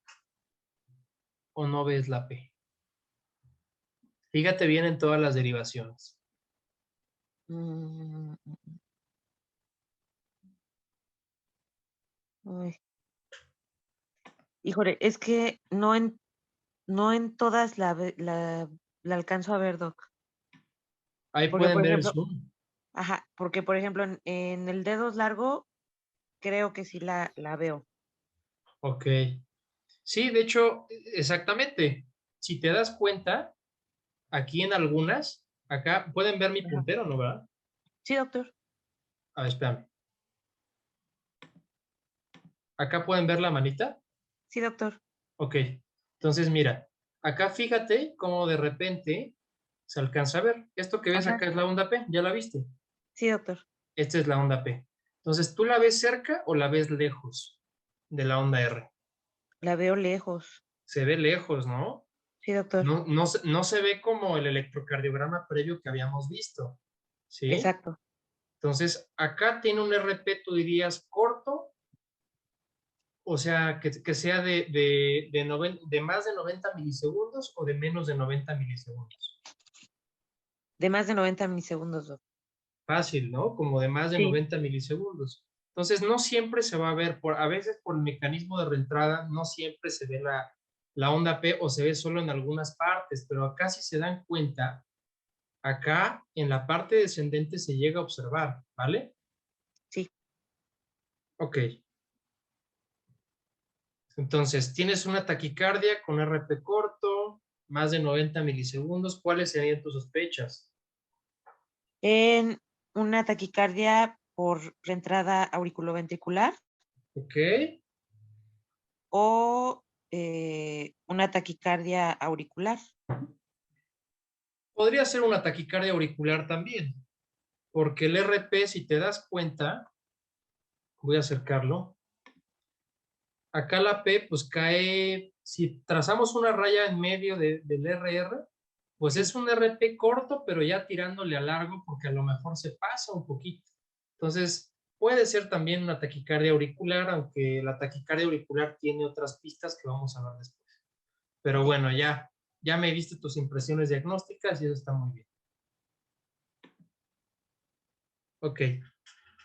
o no ves la P? Fíjate bien en todas las derivaciones. Mm, uy. Híjole, es que no en todas la alcanzo a ver, doc. Ahí Porque, pueden por ver el ejemplo, zoom. ajá, porque, por ejemplo, en el dedos largo, creo que sí la veo. Ok. Sí, de hecho, exactamente. Si te das cuenta, aquí en algunas, acá pueden ver mi Ajá. puntero, ¿no, verdad? Sí, doctor. A ver, espérame. Acá pueden ver la manita. Sí, doctor. Ok. Entonces, mira, acá fíjate cómo de repente se alcanza a ver. Esto que ves Ajá. acá es la onda P, ¿ya la viste? Sí, doctor. Esta es la onda P. Entonces, ¿tú la ves cerca o la ves lejos de la onda R? La veo lejos. Se ve lejos, ¿no? Sí, doctor. No se ve como el electrocardiograma previo que habíamos visto, ¿sí? Exacto. Entonces, acá tiene un RP, tú dirías, corto, o sea, que sea de más de 90 milisegundos o de menos de 90 milisegundos. De más de 90 milisegundos, doctor. Fácil, ¿no? Como de más de Sí. 90 milisegundos. Entonces, no siempre se va a ver, a veces por el mecanismo de reentrada, no siempre se ve la onda P o se ve solo en algunas partes, pero acá si se dan cuenta, acá en la parte descendente se llega a observar, ¿vale? Sí. Ok. Entonces, tienes una taquicardia con RP corto, más de 90 milisegundos. ¿Cuáles serían tus sospechas? En una taquicardia por reentrada auriculoventricular Ok. o una taquicardia auricular. Podría ser una taquicardia auricular también, porque el RP, si te das cuenta, Voy a acercarlo. Acá la P pues cae, si trazamos una raya en medio del RR, pues es un RP corto, pero ya tirándole a largo porque a lo mejor se pasa un poquito. Entonces, puede ser también una taquicardia auricular, aunque la taquicardia auricular tiene otras pistas que vamos a ver después. Pero bueno, ya me diste tus impresiones diagnósticas y eso está muy bien. Ok.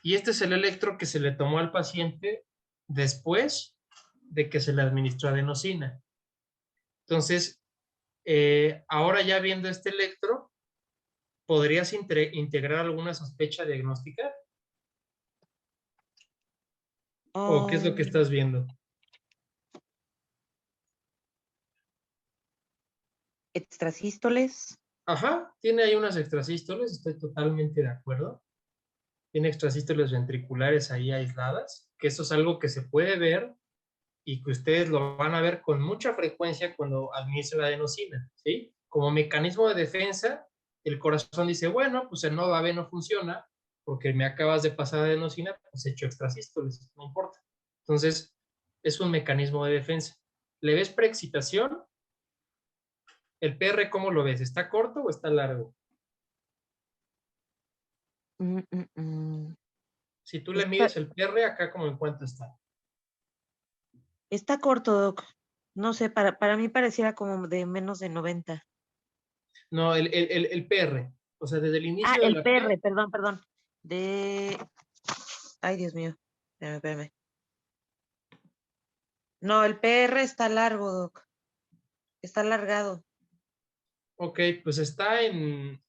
Y este es el electro que se le tomó al paciente después de que se le administró adenosina. Entonces, ahora ya viendo este electro, ¿podrías integrar alguna sospecha diagnóstica? ¿O qué es lo que estás viendo? Extrasístoles. Ajá, tiene ahí unas extrasístoles, estoy totalmente de acuerdo. Tiene extrasístoles ventriculares ahí aisladas, que eso es algo que se puede ver y que ustedes lo van a ver con mucha frecuencia cuando administran la adenosina, ¿sí? Como mecanismo de defensa, el corazón dice, bueno, pues el nodo AB no funciona porque me acabas de pasar adenosina, pues he hecho extrasístoles, no importa. Entonces, es un mecanismo de defensa. ¿Le ves preexcitación? ¿El PR cómo lo ves? ¿Está corto o está largo? Si tú le mides el PR, acá como en cuánto está. Está corto, Doc. No sé, para mí pareciera como de menos de 90. No, el PR. O sea, desde el inicio de El la PR, P. perdón. Ay, Dios mío. Espérame. No, el PR está largo, Doc. Está alargado. Ok, pues está en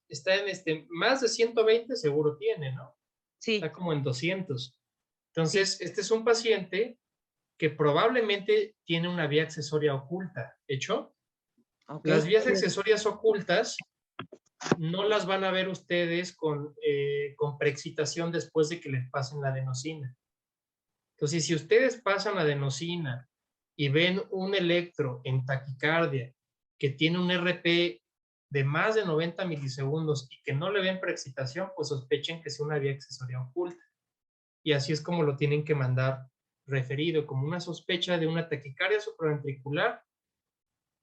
más de 120 seguro tiene, ¿no? Sí. Está como en 200. Entonces, sí. Este es un paciente que probablemente tiene una vía accesoria oculta. ¿Hecho? Okay. Las vías accesorias ocultas no las van a ver ustedes con preexcitación después de que les pasen la adenosina. Entonces, si ustedes pasan la adenosina y ven un electro en taquicardia que tiene un RP de más de 90 milisegundos y que no le ven preexcitación, pues sospechen que es una vía accesoria oculta. Y así es como lo tienen que mandar referido, como una sospecha de una taquicardia supraventricular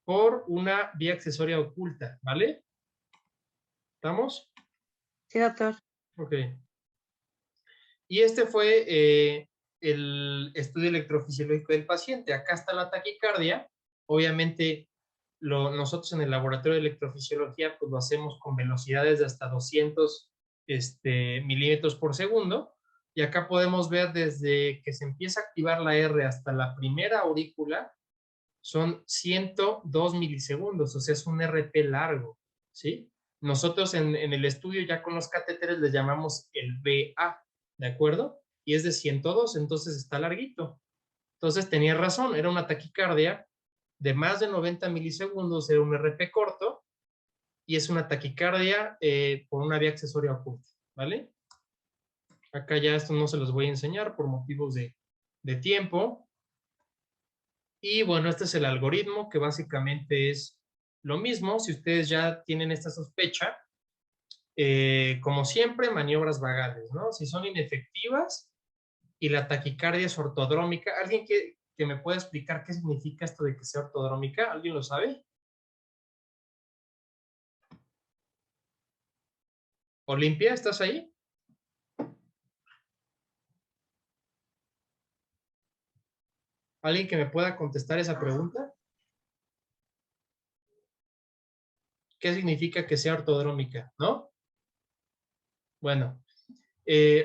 por una vía accesoria oculta, ¿vale? ¿Estamos? Sí, doctor. Ok. Y este fue el estudio electrofisiológico del paciente. Acá está la taquicardia. Obviamente, nosotros en el laboratorio de electrofisiología pues lo hacemos con velocidades de hasta 200 milímetros por segundo. Y acá podemos ver desde que se empieza a activar la R hasta la primera aurícula, son 102 milisegundos, o sea, es un RP largo, ¿sí? Nosotros en el estudio ya con los catéteres les llamamos el VA, ¿de acuerdo? Y es de 102, entonces está larguito. Entonces tenía razón, era una taquicardia de más de 90 milisegundos, era un RP corto, y es una taquicardia por una vía accesoria oculta, ¿vale? Acá ya esto no se los voy a enseñar por motivos de tiempo. Y bueno, este es el algoritmo que básicamente es lo mismo. Si ustedes ya tienen esta sospecha, como siempre, maniobras vagales, ¿no? Si son inefectivas y la taquicardia es ortodrómica, ¿alguien que me pueda explicar qué significa esto de que sea ortodrómica? ¿Alguien lo sabe? Olimpia, ¿estás ahí? ¿Alguien que me pueda contestar esa pregunta? ¿Qué significa que sea ortodrómica? ¿No? Bueno,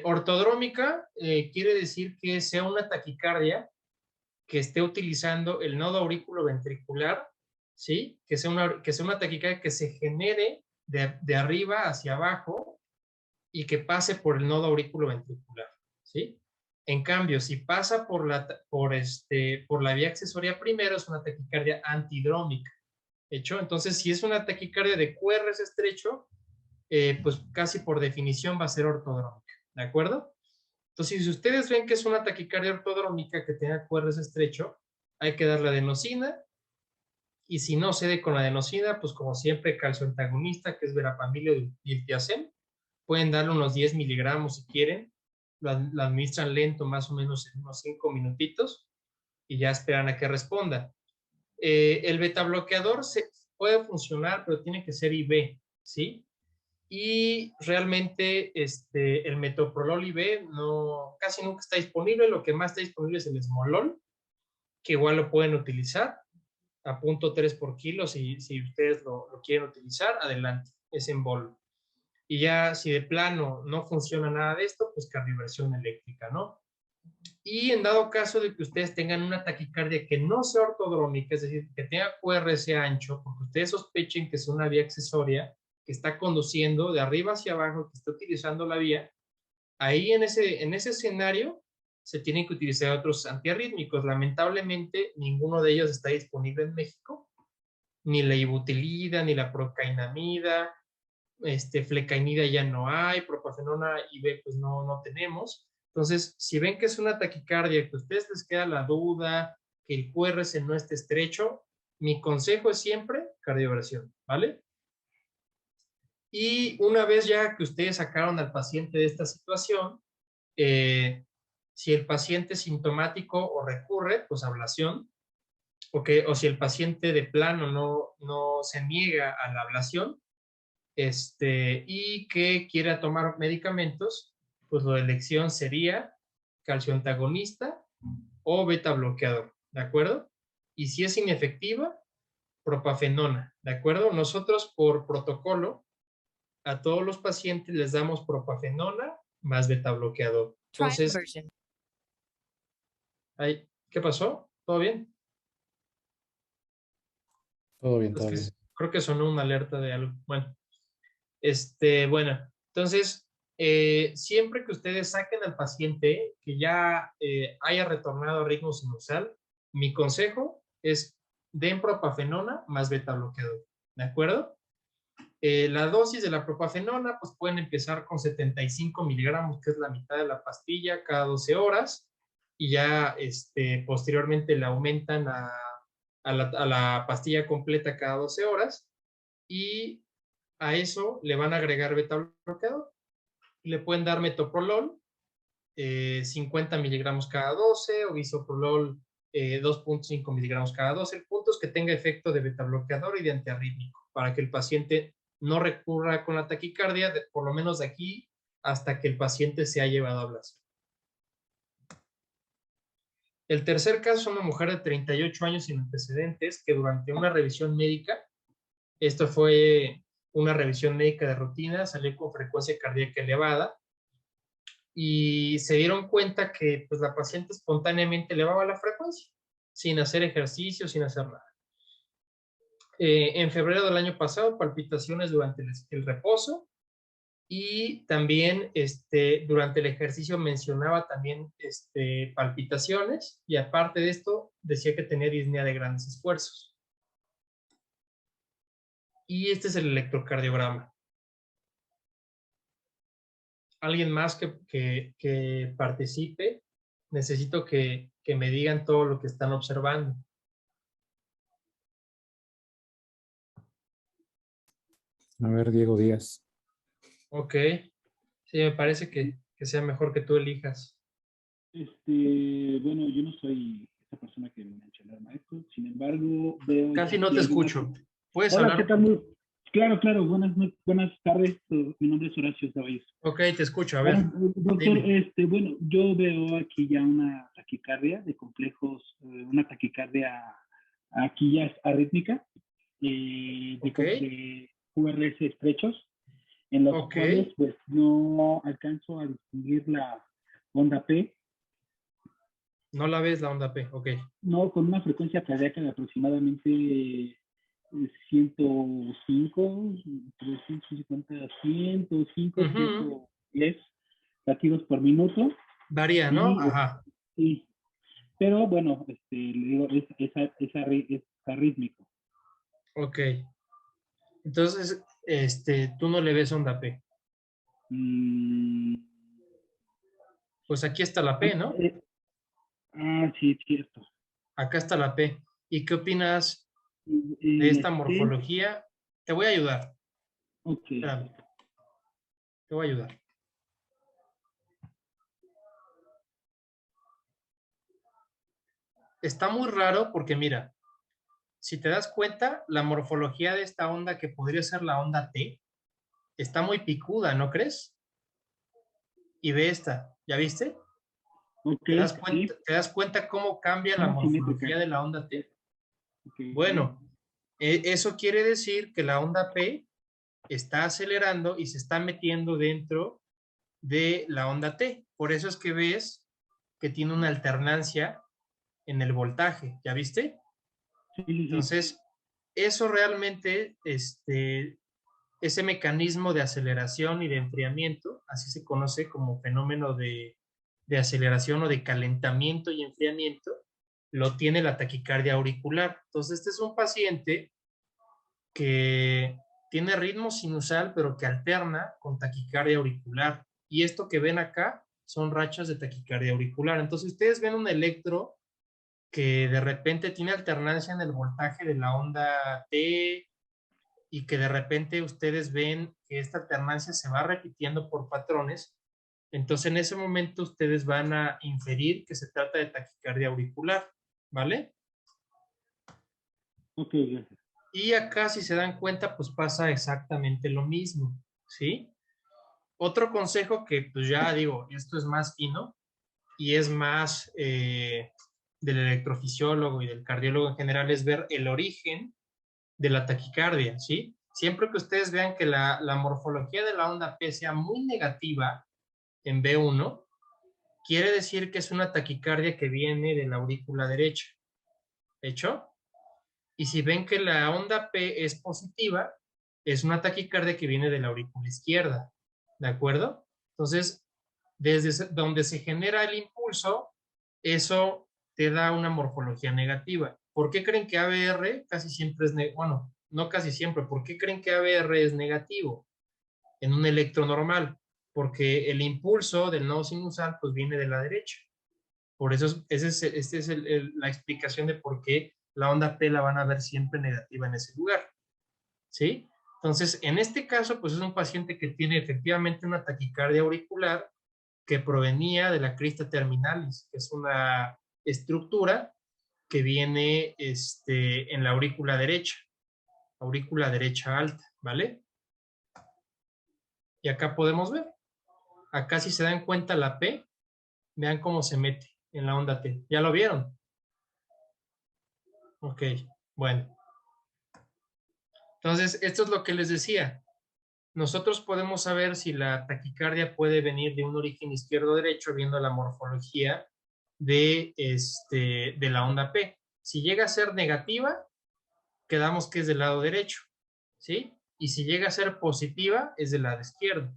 ortodrómica quiere decir que sea una taquicardia que esté utilizando el nodo aurículo-ventricular, ¿sí? Que sea una taquicardia que se genere de arriba hacia abajo y que pase por el nodo aurículo-ventricular, ¿sí? En cambio, si pasa por la vía accesoria primero, es una taquicardia antidrómica, ¿hecho? Entonces, si es una taquicardia de QRS estrecho, pues casi por definición va a ser ortodrómica, ¿de acuerdo? Entonces, si ustedes ven que es una taquicardia ortodrómica que tenga QRS estrecho, hay que darle adenosina, y si no cede con la adenosina, pues como siempre, calcioantagonista, que es verapamil o diltiazem, pueden darle unos 10 miligramos si quieren, lo administran lento, más o menos en unos 5 minutitos, y ya esperan a que responda. El beta bloqueador puede funcionar, pero tiene que ser IV, ¿sí? Y realmente el metoprolol IV casi nunca está disponible. Lo que más está disponible es el esmolol, que igual lo pueden utilizar a 0.3 por kilo. Si ustedes lo quieren utilizar, adelante, es en bol. Y ya si de plano no funciona nada de esto, pues cardioversión eléctrica, ¿no? Y en dado caso de que ustedes tengan una taquicardia que no sea ortodrómica, es decir, que tenga QRS ancho, porque ustedes sospechen que es una vía accesoria que está conduciendo de arriba hacia abajo, que está utilizando la vía, ahí en ese escenario se tienen que utilizar otros antiarrítmicos. Lamentablemente, ninguno de ellos está disponible en México, ni la ibutilida, ni la procainamida, flecainida ya no hay, propafenona IV pues no tenemos. Entonces, si ven que es una taquicardia, que a ustedes les queda la duda, que el QRS no esté estrecho, mi consejo es siempre cardioversión, ¿vale? Y una vez ya que ustedes sacaron al paciente de esta situación, si el paciente es sintomático o recurre, pues ablación, o si el paciente de plano no se niega a la ablación, y que quiera tomar medicamentos, pues la elección sería calcio antagonista o beta bloqueador, ¿de acuerdo? Y si es inefectiva, propafenona, ¿de acuerdo? Nosotros por protocolo a todos los pacientes les damos propafenona más beta bloqueador. Entonces, ¿qué pasó? ¿Todo bien? Todo bien, todo bien. Creo que sonó una alerta de algo. Bueno, bueno, entonces, siempre que ustedes saquen al paciente que ya haya retornado a ritmo sinusal, mi consejo es den propafenona más beta bloqueador, ¿de acuerdo? La dosis de la propafenona, pues pueden empezar con 75 miligramos, que es la mitad de la pastilla, cada 12 horas, y ya posteriormente le aumentan a la pastilla completa cada 12 horas, y a eso le van a agregar beta bloqueador. Le pueden dar metoprolol, 50 miligramos cada 12, o bisoprolol, 2.5 miligramos cada 12. El punto es que tenga efecto de beta bloqueador y de antiarrítmico, para que el paciente no recurra con la taquicardia, por lo menos de aquí hasta que el paciente se ha llevado a ablación. El tercer caso es una mujer de 38 años sin antecedentes que durante una revisión médica, esto fue una revisión médica de rutina, salió con frecuencia cardíaca elevada y se dieron cuenta que pues, la paciente espontáneamente elevaba la frecuencia, sin hacer ejercicio, sin hacer nada. En febrero del año pasado, palpitaciones durante el reposo, y también durante el ejercicio mencionaba también palpitaciones, y aparte de esto decía que tenía disnea de grandes esfuerzos. Y este es el electrocardiograma. ¿Alguien más que participe? Necesito que me digan todo lo que están observando. A ver, Diego Díaz. Ok. Sí, me parece que sea mejor que tú elijas. Bueno, yo no soy esa persona que menciona el maestro, sin embargo, veo... Casi no te escucho. ¿Puedes Hola, hablar? ¿qué tal? Claro, buenas tardes. Mi nombre es Horacio Ceballos. Ok, te escucho, a ver. Doctor, bueno, yo veo aquí ya una taquicardia de complejos, una taquicardia aquí ya es arrítmica, de QRS estrechos, en los cuales pues no alcanzo a distinguir la onda P. No la ves la onda P, ok. No, con una frecuencia cardíaca de aproximadamente 105, 350, 105, 110 latidos por minuto. Varía, ¿no? Ajá. Sí, pero bueno, le digo, es arrítmico. Ok. Entonces, tú no le ves onda P. Pues aquí está la P, ¿no? Sí, es cierto. Acá está la P. ¿Y qué opinas de esta morfología? Te voy a ayudar. Ok. Espérame. Te voy a ayudar. está muy raro porque mira, si te das cuenta, la morfología de esta onda que podría ser la onda T, está muy picuda, ¿no crees? Y ve esta, ¿ya viste? Ok, sí, ¿Te das cuenta cómo cambia la simétrica. morfología de la onda T? Ok. Bueno, eso quiere decir que la onda P está acelerando y se está metiendo dentro de la onda T. Por eso es que ves que tiene una alternancia en el voltaje, ¿ya viste? Sí, sí, sí. Entonces, eso realmente, ese mecanismo de aceleración y de enfriamiento, así se conoce como fenómeno de aceleración o de calentamiento y enfriamiento, lo tiene la taquicardia auricular. Entonces, este es un paciente que tiene ritmo sinusal, pero que alterna con taquicardia auricular. Y esto que ven acá son rachas de taquicardia auricular. Entonces, ustedes ven un electro que de repente tiene alternancia en el voltaje de la onda T y que de repente ustedes ven que esta alternancia se va repitiendo por patrones, entonces en ese momento ustedes van a inferir que se trata de taquicardia auricular, ¿vale? Ok, gracias. Y acá, si se dan cuenta, pues pasa exactamente lo mismo, ¿sí? Otro consejo que, pues ya digo, esto es más fino y es más del electrofisiólogo y del cardiólogo en general, es ver el origen de la taquicardia, ¿sí? Siempre que ustedes vean que la morfología de la onda P sea muy negativa en B1, quiere decir que es una taquicardia que viene de la aurícula derecha, ¿hecho? Y si ven que la onda P es positiva, es una taquicardia que viene de la aurícula izquierda, ¿de acuerdo? Entonces, desde donde se genera el impulso, eso te da una morfología negativa. ¿Por qué creen que ABR casi siempre es negativo? Bueno, no casi siempre. ¿Por qué creen que ABR es negativo en un electro normal? Porque el impulso del nodo sinusal pues viene de la derecha. Por eso, esta es la explicación de por qué la onda P la van a ver siempre negativa en ese lugar. ¿Sí? Entonces, en este caso, pues es un paciente que tiene efectivamente una taquicardia auricular que provenía de la crista terminalis, que es una estructura que viene en la aurícula derecha alta, ¿vale? Y acá podemos ver, acá si se dan cuenta la P, vean cómo se mete en la onda T. ¿Ya lo vieron? Ok, bueno. Entonces, esto es lo que les decía. Nosotros podemos saber si la taquicardia puede venir de un origen izquierdo o derecho viendo la morfología de la onda P. Si llega a ser negativa, quedamos que es del lado derecho, ¿sí? Y si llega a ser positiva, es del lado izquierdo,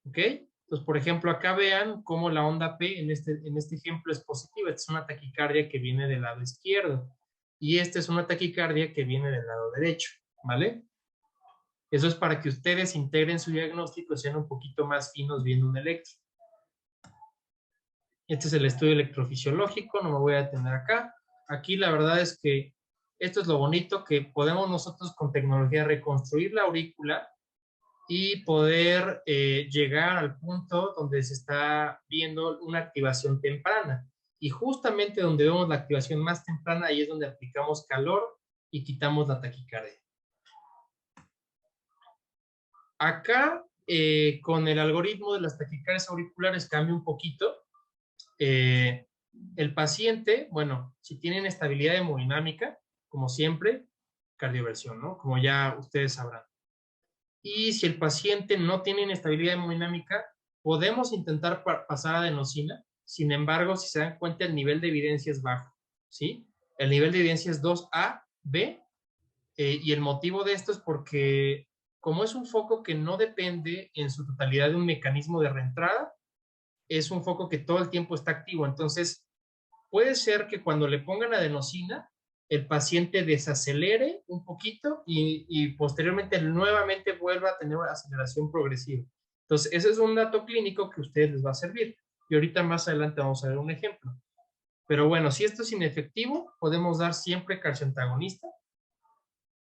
¿ok? Entonces, por ejemplo, acá vean cómo la onda P en este ejemplo es positiva. Esta es una taquicardia que viene del lado izquierdo y esta es una taquicardia que viene del lado derecho, ¿vale? Eso es para que ustedes integren su diagnóstico y sean un poquito más finos viendo un electro. Este es el estudio electrofisiológico, no me voy a detener acá. Aquí la verdad es que esto es lo bonito, que podemos nosotros con tecnología reconstruir la aurícula y poder llegar al punto donde se está viendo una activación temprana. Y justamente donde vemos la activación más temprana, ahí es donde aplicamos calor y quitamos la taquicardia. Acá, con el algoritmo de las taquicardias auriculares cambia un poquito. El paciente, bueno, si tiene inestabilidad hemodinámica, como siempre, cardioversión, ¿no? Como ya ustedes sabrán. Y si el paciente no tiene inestabilidad hemodinámica, podemos intentar pasar a adenosina. Sin embargo, si se dan cuenta, el nivel de evidencia es bajo, ¿sí? El nivel de evidencia es 2A, B, y el motivo de esto es porque como es un foco que no depende en su totalidad de un mecanismo de reentrada, es un foco que todo el tiempo está activo. Entonces, puede ser que cuando le pongan adenosina, el paciente desacelere un poquito y posteriormente nuevamente vuelva a tener una aceleración progresiva. Entonces, ese es un dato clínico que a ustedes les va a servir. Y ahorita más adelante vamos a ver un ejemplo. Pero bueno, si esto es inefectivo, podemos dar siempre calcio antagonista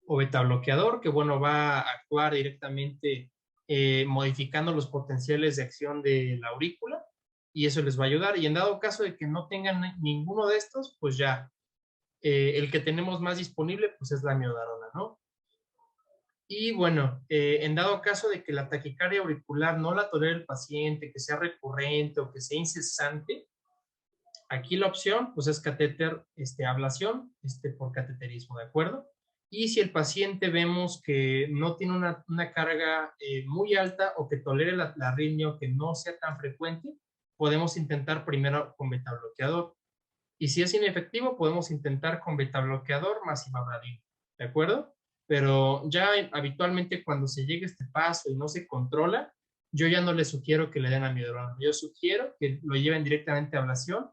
o beta bloqueador, que bueno, va a actuar directamente modificando los potenciales de acción de la aurícula y eso les va a ayudar. Y en dado caso de que no tengan ninguno de estos, pues ya El que tenemos más disponible, pues es la amiodarona, ¿no? Y bueno, en dado caso de que la taquicardia auricular no la tolere el paciente, que sea recurrente o que sea incesante, aquí la opción pues es catéter, ablación, por cateterismo, ¿de acuerdo? Y si el paciente vemos que no tiene una carga muy alta o que tolere la arritmia o que no sea tan frecuente, podemos intentar primero con betabloqueador. Y si es inefectivo, podemos intentar con betabloqueador más ivabradina, ¿de acuerdo? Pero ya habitualmente cuando se llega a este paso y no se controla, yo ya no le sugiero que le den amiodarona. Yo sugiero que lo lleven directamente a ablación.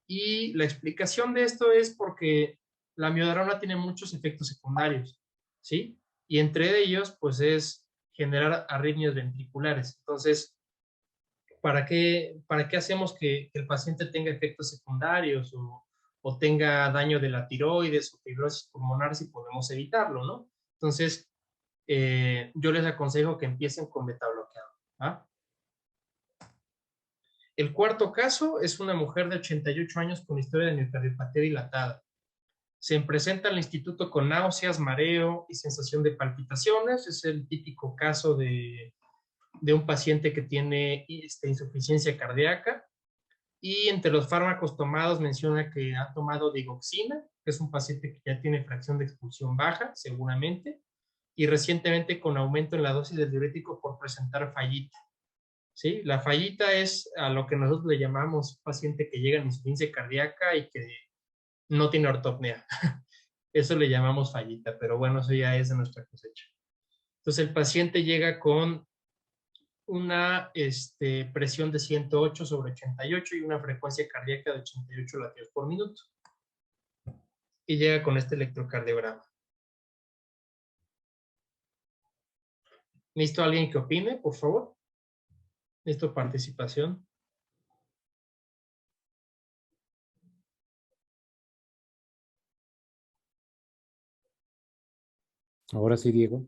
Y la explicación de esto es porque la amiodarona tiene muchos efectos secundarios, ¿sí? Y entre ellos, pues es generar arritmias ventriculares. Entonces, ¿para qué hacemos que el paciente tenga efectos secundarios o tenga daño de la tiroides o fibrosis pulmonar si podemos evitarlo, ¿no? Entonces, yo les aconsejo que empiecen con betabloqueador. ¿Ah? El cuarto caso es una mujer de 88 años con historia de miocardiopatía dilatada. Se presenta al instituto con náuseas, mareo y sensación de palpitaciones. Es el típico caso de un paciente que tiene insuficiencia cardíaca. Y entre los fármacos tomados menciona que ha tomado digoxina, que es un paciente que ya tiene fracción de expulsión baja, seguramente, y recientemente con aumento en la dosis del diurético por presentar fallita. ¿Sí? La fallita es a lo que nosotros le llamamos paciente que llega en insuficiencia cardíaca y que no tiene ortopnea. Eso le llamamos fallita, pero bueno, eso ya es de nuestra cosecha. Entonces el paciente llega con una presión de 108/88 y una frecuencia cardíaca de 88 latidos por minuto. Y llega con este electrocardiograma. ¿Necesito a alguien que opine, por favor? ¿Necesito participación? Ahora sí, Diego.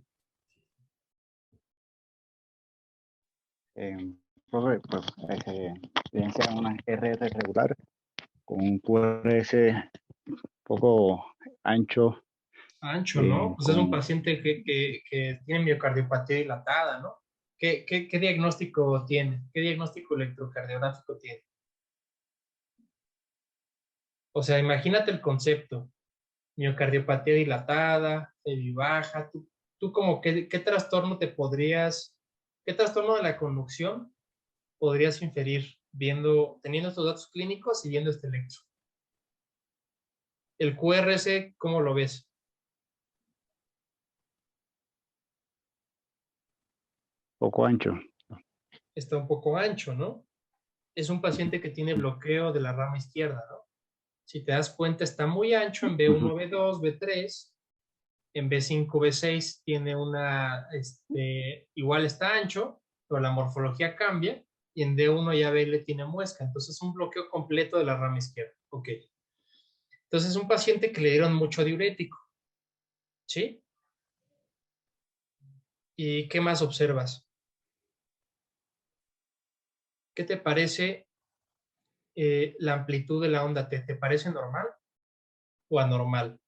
Profe, pues, evidencia una RR regular con un QRS poco ancho. Ancho, ¿no? Pues es un paciente que tiene miocardiopatía dilatada, ¿no? ¿Qué diagnóstico tiene? ¿Qué diagnóstico electrocardiográfico tiene? O sea, imagínate el concepto. Miocardiopatía dilatada, EBI baja. ¿Tú como qué trastorno qué trastorno de la conducción podrías inferir teniendo estos datos clínicos y viendo este electro? El QRS, ¿cómo lo ves? Poco ancho. Está un poco ancho, ¿no? Es un paciente que tiene bloqueo de la rama izquierda, ¿no? Si te das cuenta, está muy ancho en B1, B2, B3. En B5, B6 tiene igual está ancho, pero la morfología cambia. Y en D1 ya BL tiene muesca. Entonces es un bloqueo completo de la rama izquierda. Ok. Entonces es un paciente que le dieron mucho diurético. ¿Sí? ¿Y qué más observas? ¿Qué te parece la amplitud de la onda T? ¿Te parece normal o anormal?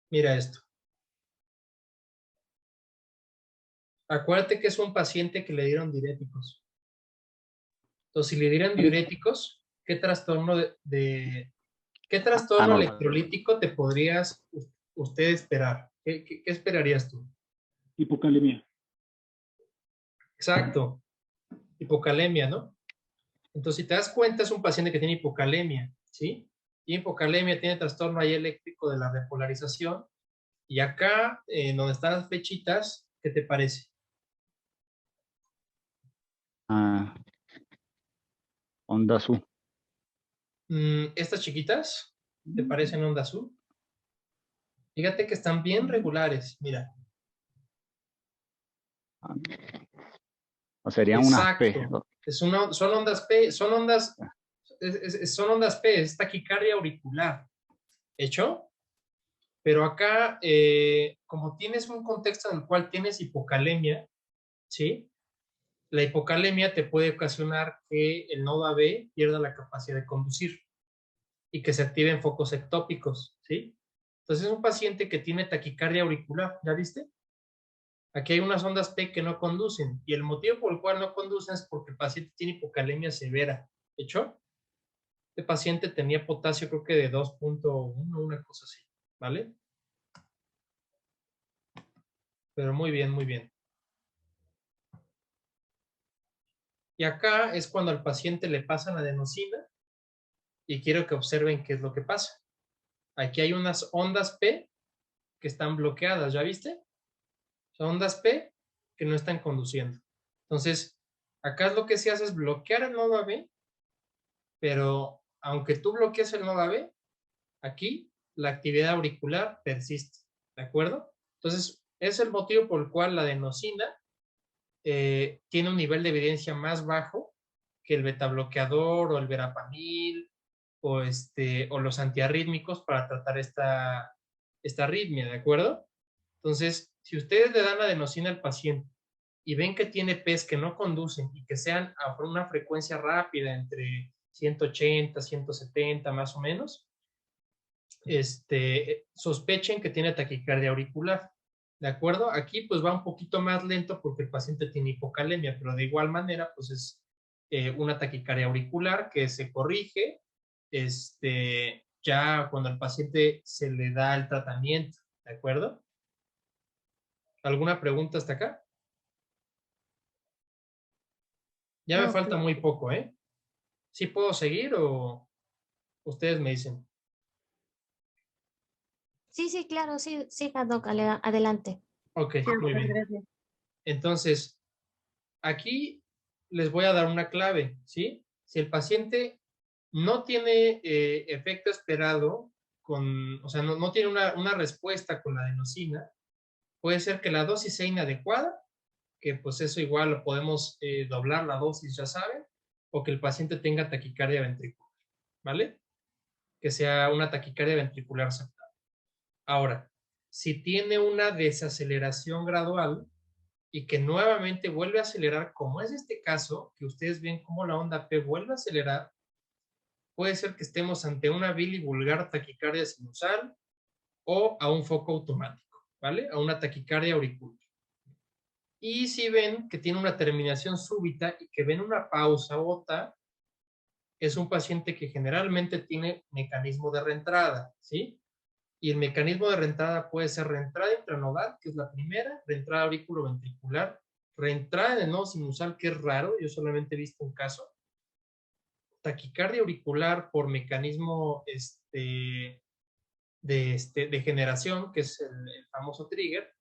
Mira esto. Acuérdate que es un paciente que le dieron diuréticos. Entonces, si le dieran diuréticos, ¿qué trastorno qué trastorno electrolítico te podrías usted esperar? ¿Qué esperarías tú? Hipocalemia. Exacto. Hipocalemia, ¿no? Entonces, si te das cuenta, es un paciente que tiene hipocalemia, ¿sí? Y hipocalemia tiene trastorno ahí eléctrico de la repolarización. Y acá, donde están las flechitas, ¿qué te parece? Onda azul. Estas chiquitas, ¿te parecen onda azul? Fíjate que están bien regulares, mira. O serían unas P. Son ondas P, son ondas P, es taquicardia auricular. ¿Hecho? Pero acá, como tienes un contexto en el cual tienes hipocalemia, ¿sí? La hipocalemia te puede ocasionar que el nodo AB pierda la capacidad de conducir y que se activen focos ectópicos, ¿sí? Entonces es un paciente que tiene taquicardia auricular, ¿ya viste? Aquí hay unas ondas P que no conducen y el motivo por el cual no conducen es porque el paciente tiene hipocalemia severa. ¿De hecho? Este paciente tenía potasio creo que de 2.1, una cosa así, ¿vale? Pero muy bien, muy bien. Y acá es cuando al paciente le pasan adenosina y quiero que observen qué es lo que pasa. Aquí hay unas ondas P que están bloqueadas, ¿ya viste? Son ondas P que no están conduciendo. Entonces, acá lo que se hace es bloquear el nodo AB, pero aunque tú bloquees el nodo AB, aquí la actividad auricular persiste, ¿de acuerdo? Entonces, es el motivo por el cual la adenosina tiene un nivel de evidencia más bajo que el betabloqueador o el verapamil o los antiarrítmicos para tratar esta arritmia, ¿de acuerdo? Entonces, si ustedes le dan adenosina al paciente y ven que tiene P's que no conducen y que sean a una frecuencia rápida entre 180, 170 más o menos, sospechen que tiene taquicardia auricular. ¿De acuerdo? Aquí pues va un poquito más lento porque el paciente tiene hipocalemia, pero de igual manera pues es una taquicardia auricular que se corrige ya cuando al paciente se le da el tratamiento. ¿De acuerdo? ¿Alguna pregunta hasta acá? Ya me No, falta claro. muy poco, ¿eh? ¿Sí puedo seguir o ustedes me dicen? Sí, sí, claro, sí, sí, Doc, adelante. Ok, Sí, muy doctor, bien. gracias. Entonces, aquí les voy a dar una clave, ¿sí? Si el paciente no tiene efecto esperado o sea, no tiene una respuesta con la adenosina, puede ser que la dosis sea inadecuada, que pues eso igual lo podemos doblar la dosis, ya saben, o que el paciente tenga taquicardia ventricular, ¿vale? Que sea una taquicardia ventricular septal. Ahora, si tiene una desaceleración gradual y que nuevamente vuelve a acelerar, como es este caso, que ustedes ven cómo la onda P vuelve a acelerar, puede ser que estemos ante una bilivulgar taquicardia sinusal o a un foco automático, ¿vale? A una taquicardia auricular. Y si ven que tiene una terminación súbita y que ven una pausa OTA, es un paciente que generalmente tiene mecanismo de reentrada, ¿sí? Y el mecanismo de reentrada puede ser reentrada intranodal, que es la primera, reentrada auriculoventricular, reentrada en el nodo sinusal, que es raro, yo solamente he visto un caso, taquicardia auricular por mecanismo de generación, que es el famoso trigger,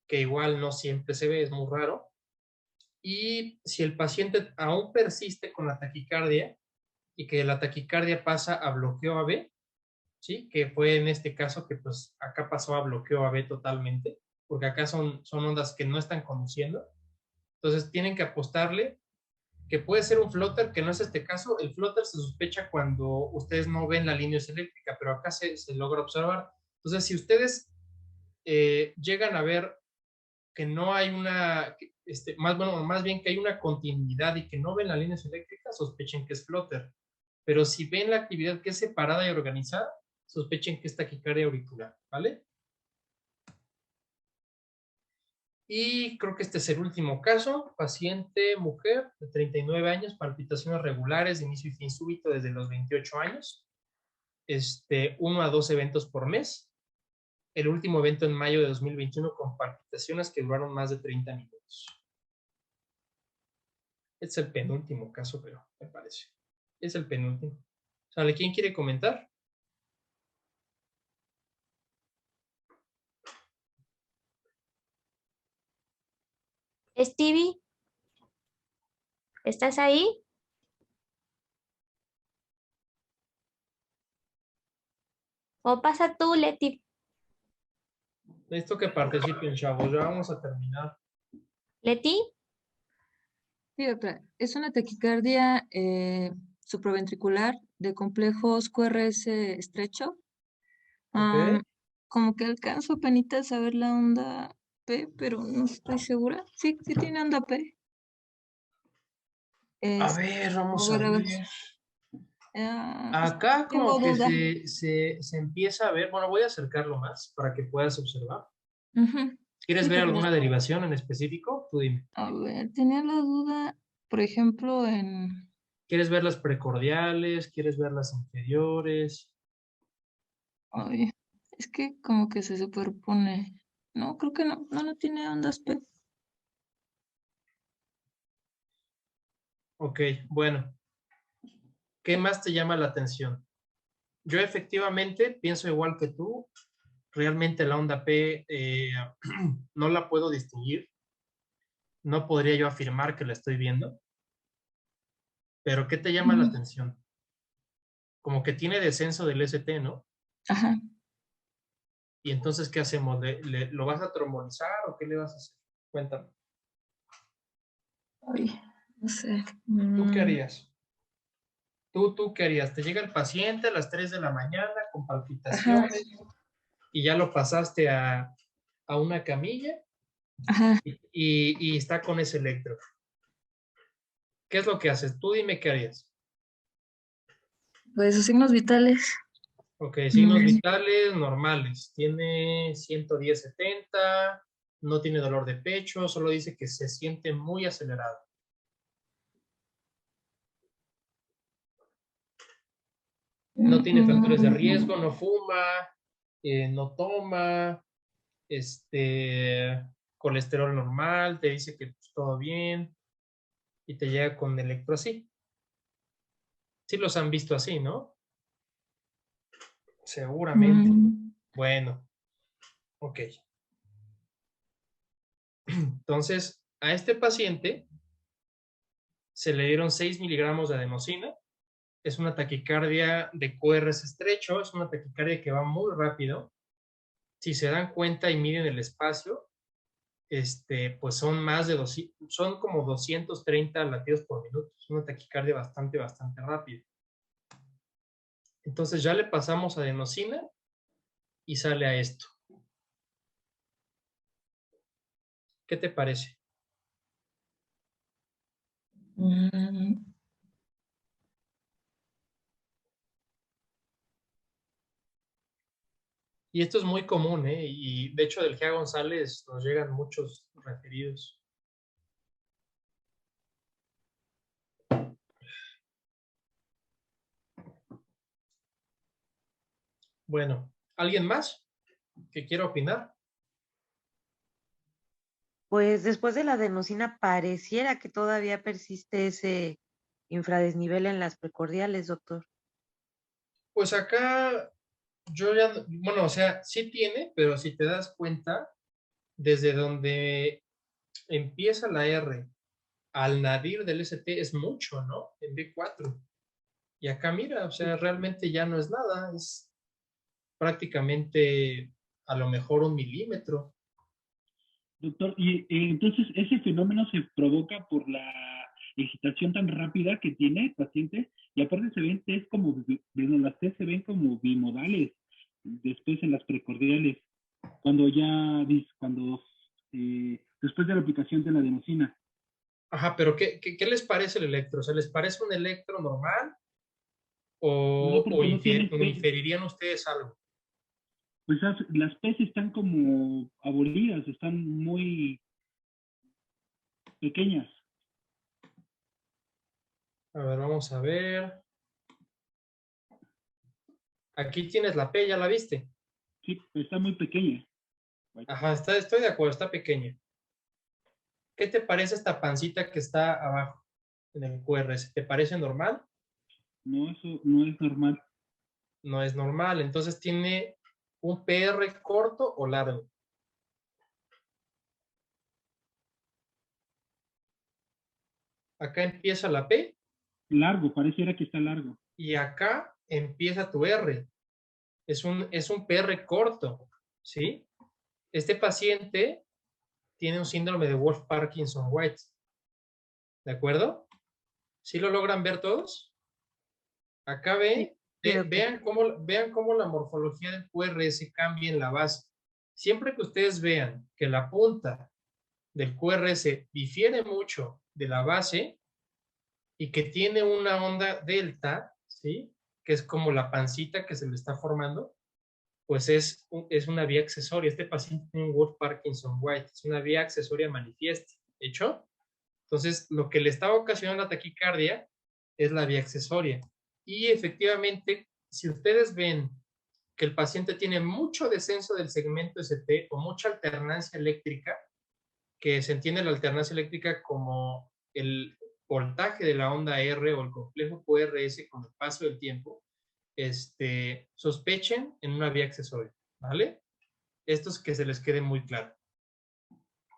que igual no siempre se ve, es muy raro. Y si el paciente aún persiste con la taquicardia y que la taquicardia pasa a bloqueo AB, ¿sí? Que fue en este caso que pues acá pasó a bloqueo AB totalmente, porque acá son ondas que no están conduciendo. Entonces tienen que apostarle que puede ser un flotter, que no es este caso. El flotter se sospecha cuando ustedes no ven la línea eléctrica, pero acá se logra observar. Entonces, si ustedes llegan a ver que no hay más bien que hay una continuidad y que no ven las líneas eléctricas, sospechen que es flotter. Pero si ven la actividad que es separada y organizada, sospechen que es taquicardia auricular, ¿vale? Y creo que este es el último caso, paciente mujer de 39 años, palpitaciones regulares de inicio y fin súbito desde los 28 años, 1 a 2 eventos por mes, el último evento en mayo de 2021 con palpitaciones que duraron más de 30 minutos. Es el penúltimo caso, pero me parece. Es el penúltimo. ¿Sale? ¿Quién quiere comentar? Stevie, ¿estás ahí? O pasa tú, Leti. Necesito que participen, chavos. Ya vamos a terminar. ¿Leti? Sí, doctora. Es una taquicardia supraventricular de complejos QRS estrecho. Ok. Como que alcanzo apenas a ver la onda P, pero no estoy segura. Sí, sí tiene onda P. A ver, vamos a a ver, a ver. ver. Es que Acá como tengo que duda. se empieza a ver, bueno, voy a acercarlo más para que puedas observar. Ujú. ¿Quieres Sí, ver porque, alguna derivación en específico? Tú dime. a ver, tenía la duda, por ejemplo, en... ¿Quieres ver las precordiales? ¿Quieres ver las inferiores? Ay, es que como que se superpone. No, creo que no, no tiene ondas P. Ok, bueno. ¿Qué más te llama la atención? Yo efectivamente pienso igual que tú. Realmente la onda P no la puedo distinguir. No podría yo afirmar que la estoy viendo. Pero ¿qué te llama la Ujú. atención? Como que tiene descenso del ST, ¿no? Ajá. Y entonces, ¿qué hacemos? ¿Lo vas a trombolizar o qué le vas a hacer? Cuéntame. Ay, no sé. ¿Tú qué harías? ¿Tú qué harías? Te llega el paciente a las 3 de la mañana con Ajá. palpitaciones y ya lo pasaste a una camilla Ajá. y está con ese electro. ¿Qué es lo que haces? Tú dime qué harías. Pues sus signos vitales. Ok, signos Mm, vitales normales. Tiene 110/70, no tiene dolor de pecho, solo dice que se siente muy acelerado. No tiene factores de riesgo, no fuma, no toma, colesterol normal, te dice que pues, todo bien y te llega con electro así. Sí los han visto así, ¿no? Seguramente. Bueno, ok. Entonces, a este paciente se le dieron 6 miligramos de adenosina. Es una taquicardia de QRS estrecho, es una taquicardia que va muy rápido. Si se dan cuenta y miden el espacio, pues son más de 200, son como 230 latidos por minuto. Es una taquicardia bastante rápida. Entonces ya le pasamos adenosina y sale a esto. ¿Qué te parece? mm, Y esto es muy común, ¿eh? Y de hecho del GEA González nos llegan muchos referidos. Bueno, ¿alguien más que quiera opinar? Pues después de la adenosina pareciera que todavía persiste ese infradesnivel en las precordiales, doctor. Pues acá yo ya, bueno, o sea, sí tiene, pero si te das cuenta, desde donde empieza la R al nadir del ST es mucho, ¿no? En B4. Y acá mira, o sea, realmente ya no es nada, es prácticamente a lo mejor 1 milímetro. Doctor, y entonces ese fenómeno se provoca por la excitación tan rápida que tiene el paciente, y aparte se ven test como, bueno, las test se ven como bimodales después en las precordiales, cuando ya, después de la aplicación de la adenosina. Ajá, pero ¿qué les parece el electro? ¿Se les parece un electro normal No, o porque no tienen P, inferirían ustedes algo? pues las P están como abolidas, están muy pequeñas. A ver, vamos a ver. Aquí tienes la P, ¿ya la viste? Sí, está muy pequeña. Ajá, estoy de acuerdo, está pequeña. ¿Qué te parece esta pancita que está abajo en el QRS? ¿Te parece normal? No, eso no es normal. No es normal, entonces tiene un PR corto o largo. Acá empieza la P Largo, pareciera que está largo. y acá empieza tu R. Es un PR corto, ¿sí? Este paciente tiene un síndrome de Wolff-Parkinson-White. ¿De acuerdo? ¿Sí lo logran ver todos? Acá Sí, sí, doctor. vean cómo la morfología del QRS cambia en la base. Siempre que ustedes vean que la punta del QRS difiere mucho de la base, y que tiene una onda delta, ¿sí? Que es como la pancita que se le está formando, pues es una vía accesoria. Este paciente tiene un Wolff-Parkinson-White, es una vía accesoria manifiesta, ¿hecho? Entonces, lo que le está ocasionando la taquicardia es la vía accesoria. Y efectivamente, si ustedes ven que el paciente tiene mucho descenso del segmento ST o mucha alternancia eléctrica, que se entiende la alternancia eléctrica como el voltaje de la onda R o el complejo QRS con el paso del tiempo, sospechen en una vía accesoria, ¿vale? Esto es que se les quede muy claro.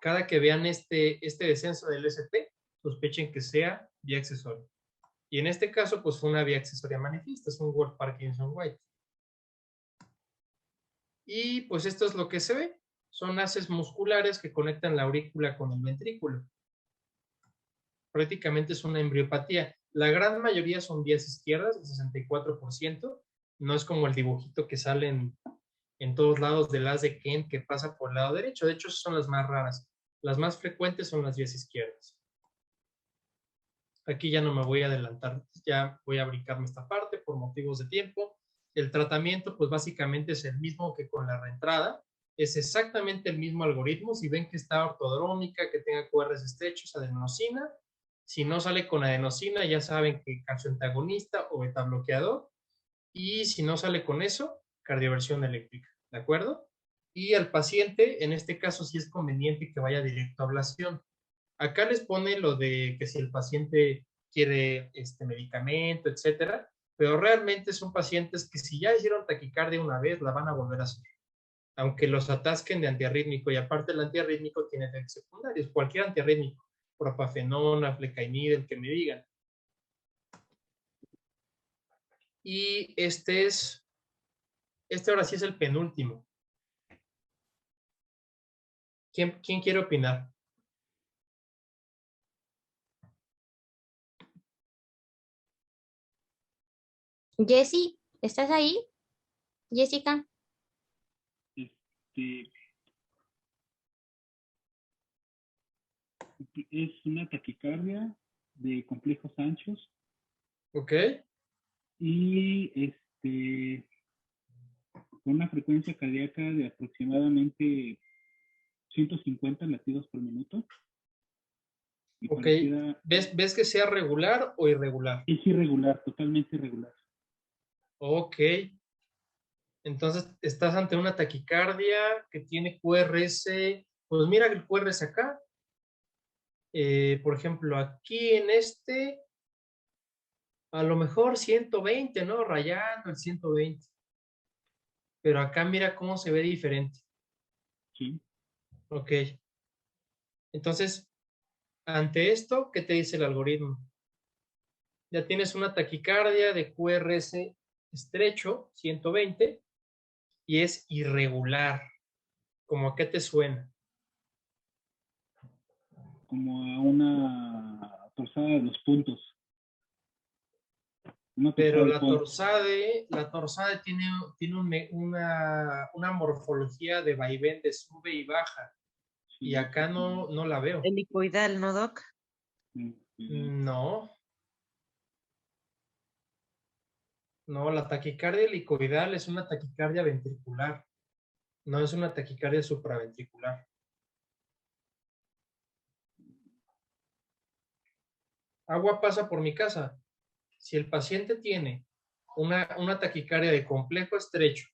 Cada que vean este descenso del ST, sospechen que sea vía accesoria. Y en este caso, pues fue una vía accesoria manifiesta, es un Wolff-Parkinson-White. Y pues esto es lo que se ve. Son haces musculares que conectan la aurícula con el ventrículo. Prácticamente es una embriopatía. La gran mayoría son vías izquierdas, el 64%. No es como el dibujito que sale en todos lados del haz de Kent que pasa por el lado derecho. De hecho, son las más raras. Las más frecuentes son las vías izquierdas. Aquí ya no me voy a adelantar, ya voy a brincarme esta parte por motivos de tiempo. El tratamiento, pues básicamente es el mismo que con la reentrada. Es exactamente el mismo algoritmo. Si ven que está ortodrómica, que tenga QRs estrechos, adenosina. Si no sale con adenosina, ya saben que calcioantagonista o beta bloqueador. Y si no sale con eso, cardioversión eléctrica. ¿De acuerdo? Y al paciente, en este caso, sí es conveniente que vaya directo a ablación. Acá les pone lo de que si el paciente quiere medicamento, etcétera, pero realmente son pacientes que si ya hicieron taquicardia una vez, la van a volver a hacer. Aunque los atasquen de antiarrítmico, y aparte el antiarrítmico tiene efectos secundarios, cualquier antiarrítmico, propafenona, flecainide, el que me digan. Y este ahora sí es el penúltimo. ¿Quién quiere opinar? Jessy, ¿estás ahí? Jessica. Es una taquicardia de complejos anchos. Ok. Y con una frecuencia cardíaca de aproximadamente 150 latidos por minuto. Y ok. ¿Ves que sea regular o irregular? Es irregular, totalmente irregular. Ok. Entonces, estás ante una taquicardia que tiene QRS. Pues mira el QRS acá. Por ejemplo, aquí en a lo mejor 120, ¿no? Rayando el 120. Pero acá mira cómo se ve diferente. Sí. Ok. Entonces, ante esto, ¿qué te dice el algoritmo? Ya tienes una taquicardia de QRS estrecho, 120, y es irregular. ¿Cómo a qué te suena? Como a una torsada de los puntos. Pero la torsade tiene una morfología de vaivén de sube y baja. Sí, y acá no la veo. Helicoidal, ¿no, Doc? No. No, la taquicardia helicoidal es una taquicardia ventricular. No es una taquicardia supraventricular. Agua pasa por mi casa. Si el paciente tiene una taquicardia de complejo estrecho,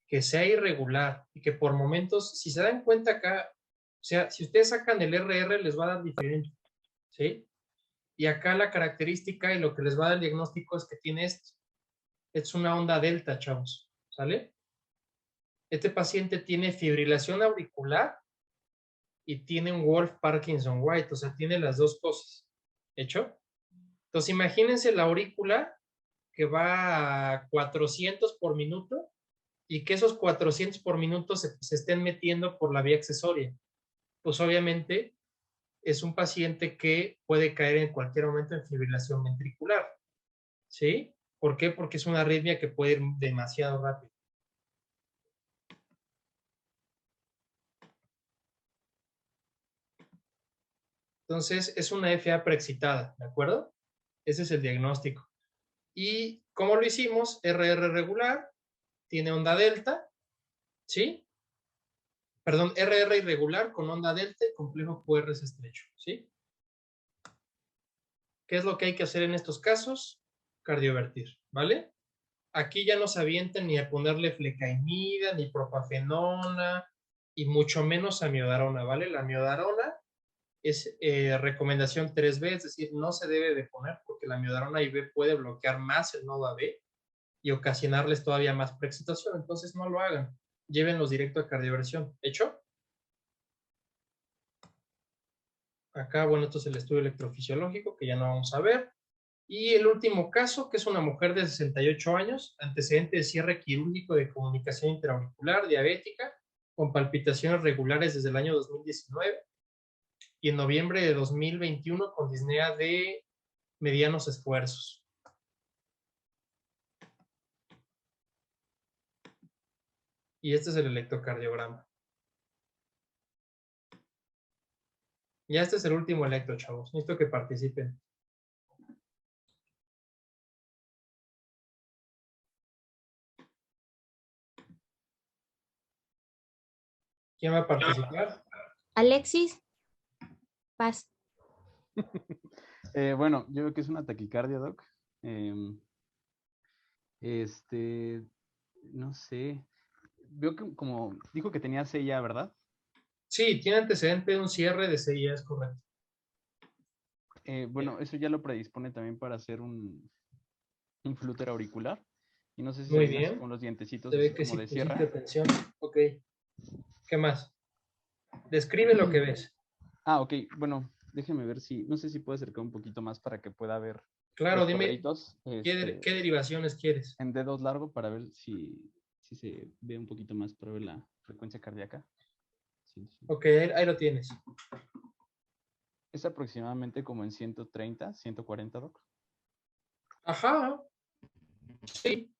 que sea irregular y que por momentos, si se dan cuenta acá, o sea, si ustedes sacan el RR les va a dar diferente, ¿sí? Y acá la característica y lo que les va a dar el diagnóstico es que tiene esto. Es una onda delta, chavos, ¿sale? Este paciente tiene fibrilación auricular y tiene un Wolff-Parkinson-White, o sea, tiene las dos cosas, ¿hecho? Entonces, imagínense la aurícula que va a 400 por minuto y que esos 400 por minuto se estén metiendo por la vía accesoria. Pues obviamente es un paciente que puede caer en cualquier momento en fibrilación ventricular, ¿sí? ¿Por qué? Porque es una arritmia que puede ir demasiado rápido. Entonces, es una FA preexcitada, ¿de acuerdo? Ese es el diagnóstico. ¿Y cómo lo hicimos? RR regular, tiene onda delta, ¿sí? Perdón, RR irregular con onda delta y complejo QRS estrecho, ¿sí? ¿Qué es lo que hay que hacer en estos casos? Cardiovertir, ¿vale? Aquí ya no se avientan ni a ponerle flecaimida, ni propafenona, y mucho menos amiodarona, ¿vale? La amiodarona es recomendación 3B, es decir, no se debe de poner porque la amiodarona IV puede bloquear más el nodo AB y ocasionarles todavía más preexcitación, entonces no lo hagan. Llévenlos directo a cardioversión. ¿Hecho? Acá, bueno, esto es el estudio electrofisiológico que ya no vamos a ver. Y el último caso, que es una mujer de 68 años, antecedente de cierre quirúrgico de comunicación interauricular, diabética, con palpitaciones regulares desde el año 2019 y en noviembre de 2021 con disnea de medianos esfuerzos. Y este es el electrocardiograma. Ya este es el último electro, chavos. Necesito que participen. ¿Quién va a participar? Alexis, Paz. Bueno, yo veo que es una taquicardia, Doc. No sé. Veo que como dijo que tenía CIA, ¿verdad? Sí, tiene antecedente de un cierre de CIA, es correcto. Bueno, eso ya lo predispone también para hacer un flúter auricular. Y no sé si Muy se ven así bien. con los dientecitos Se así ve que como sí de pusiste sierra. atención. Ok. ¿Qué más? Describe lo que ves. Ah, ok. Bueno, déjeme ver si... No sé si puedo acercar un poquito más para que pueda ver Claro, los dime, cuadritos. ¿qué derivaciones quieres? En dedos largo para ver si se ve un poquito más para ver la frecuencia cardíaca. Sí. Ok, ahí lo tienes. Es aproximadamente como en 130, 140, Doc. Ajá. Sí.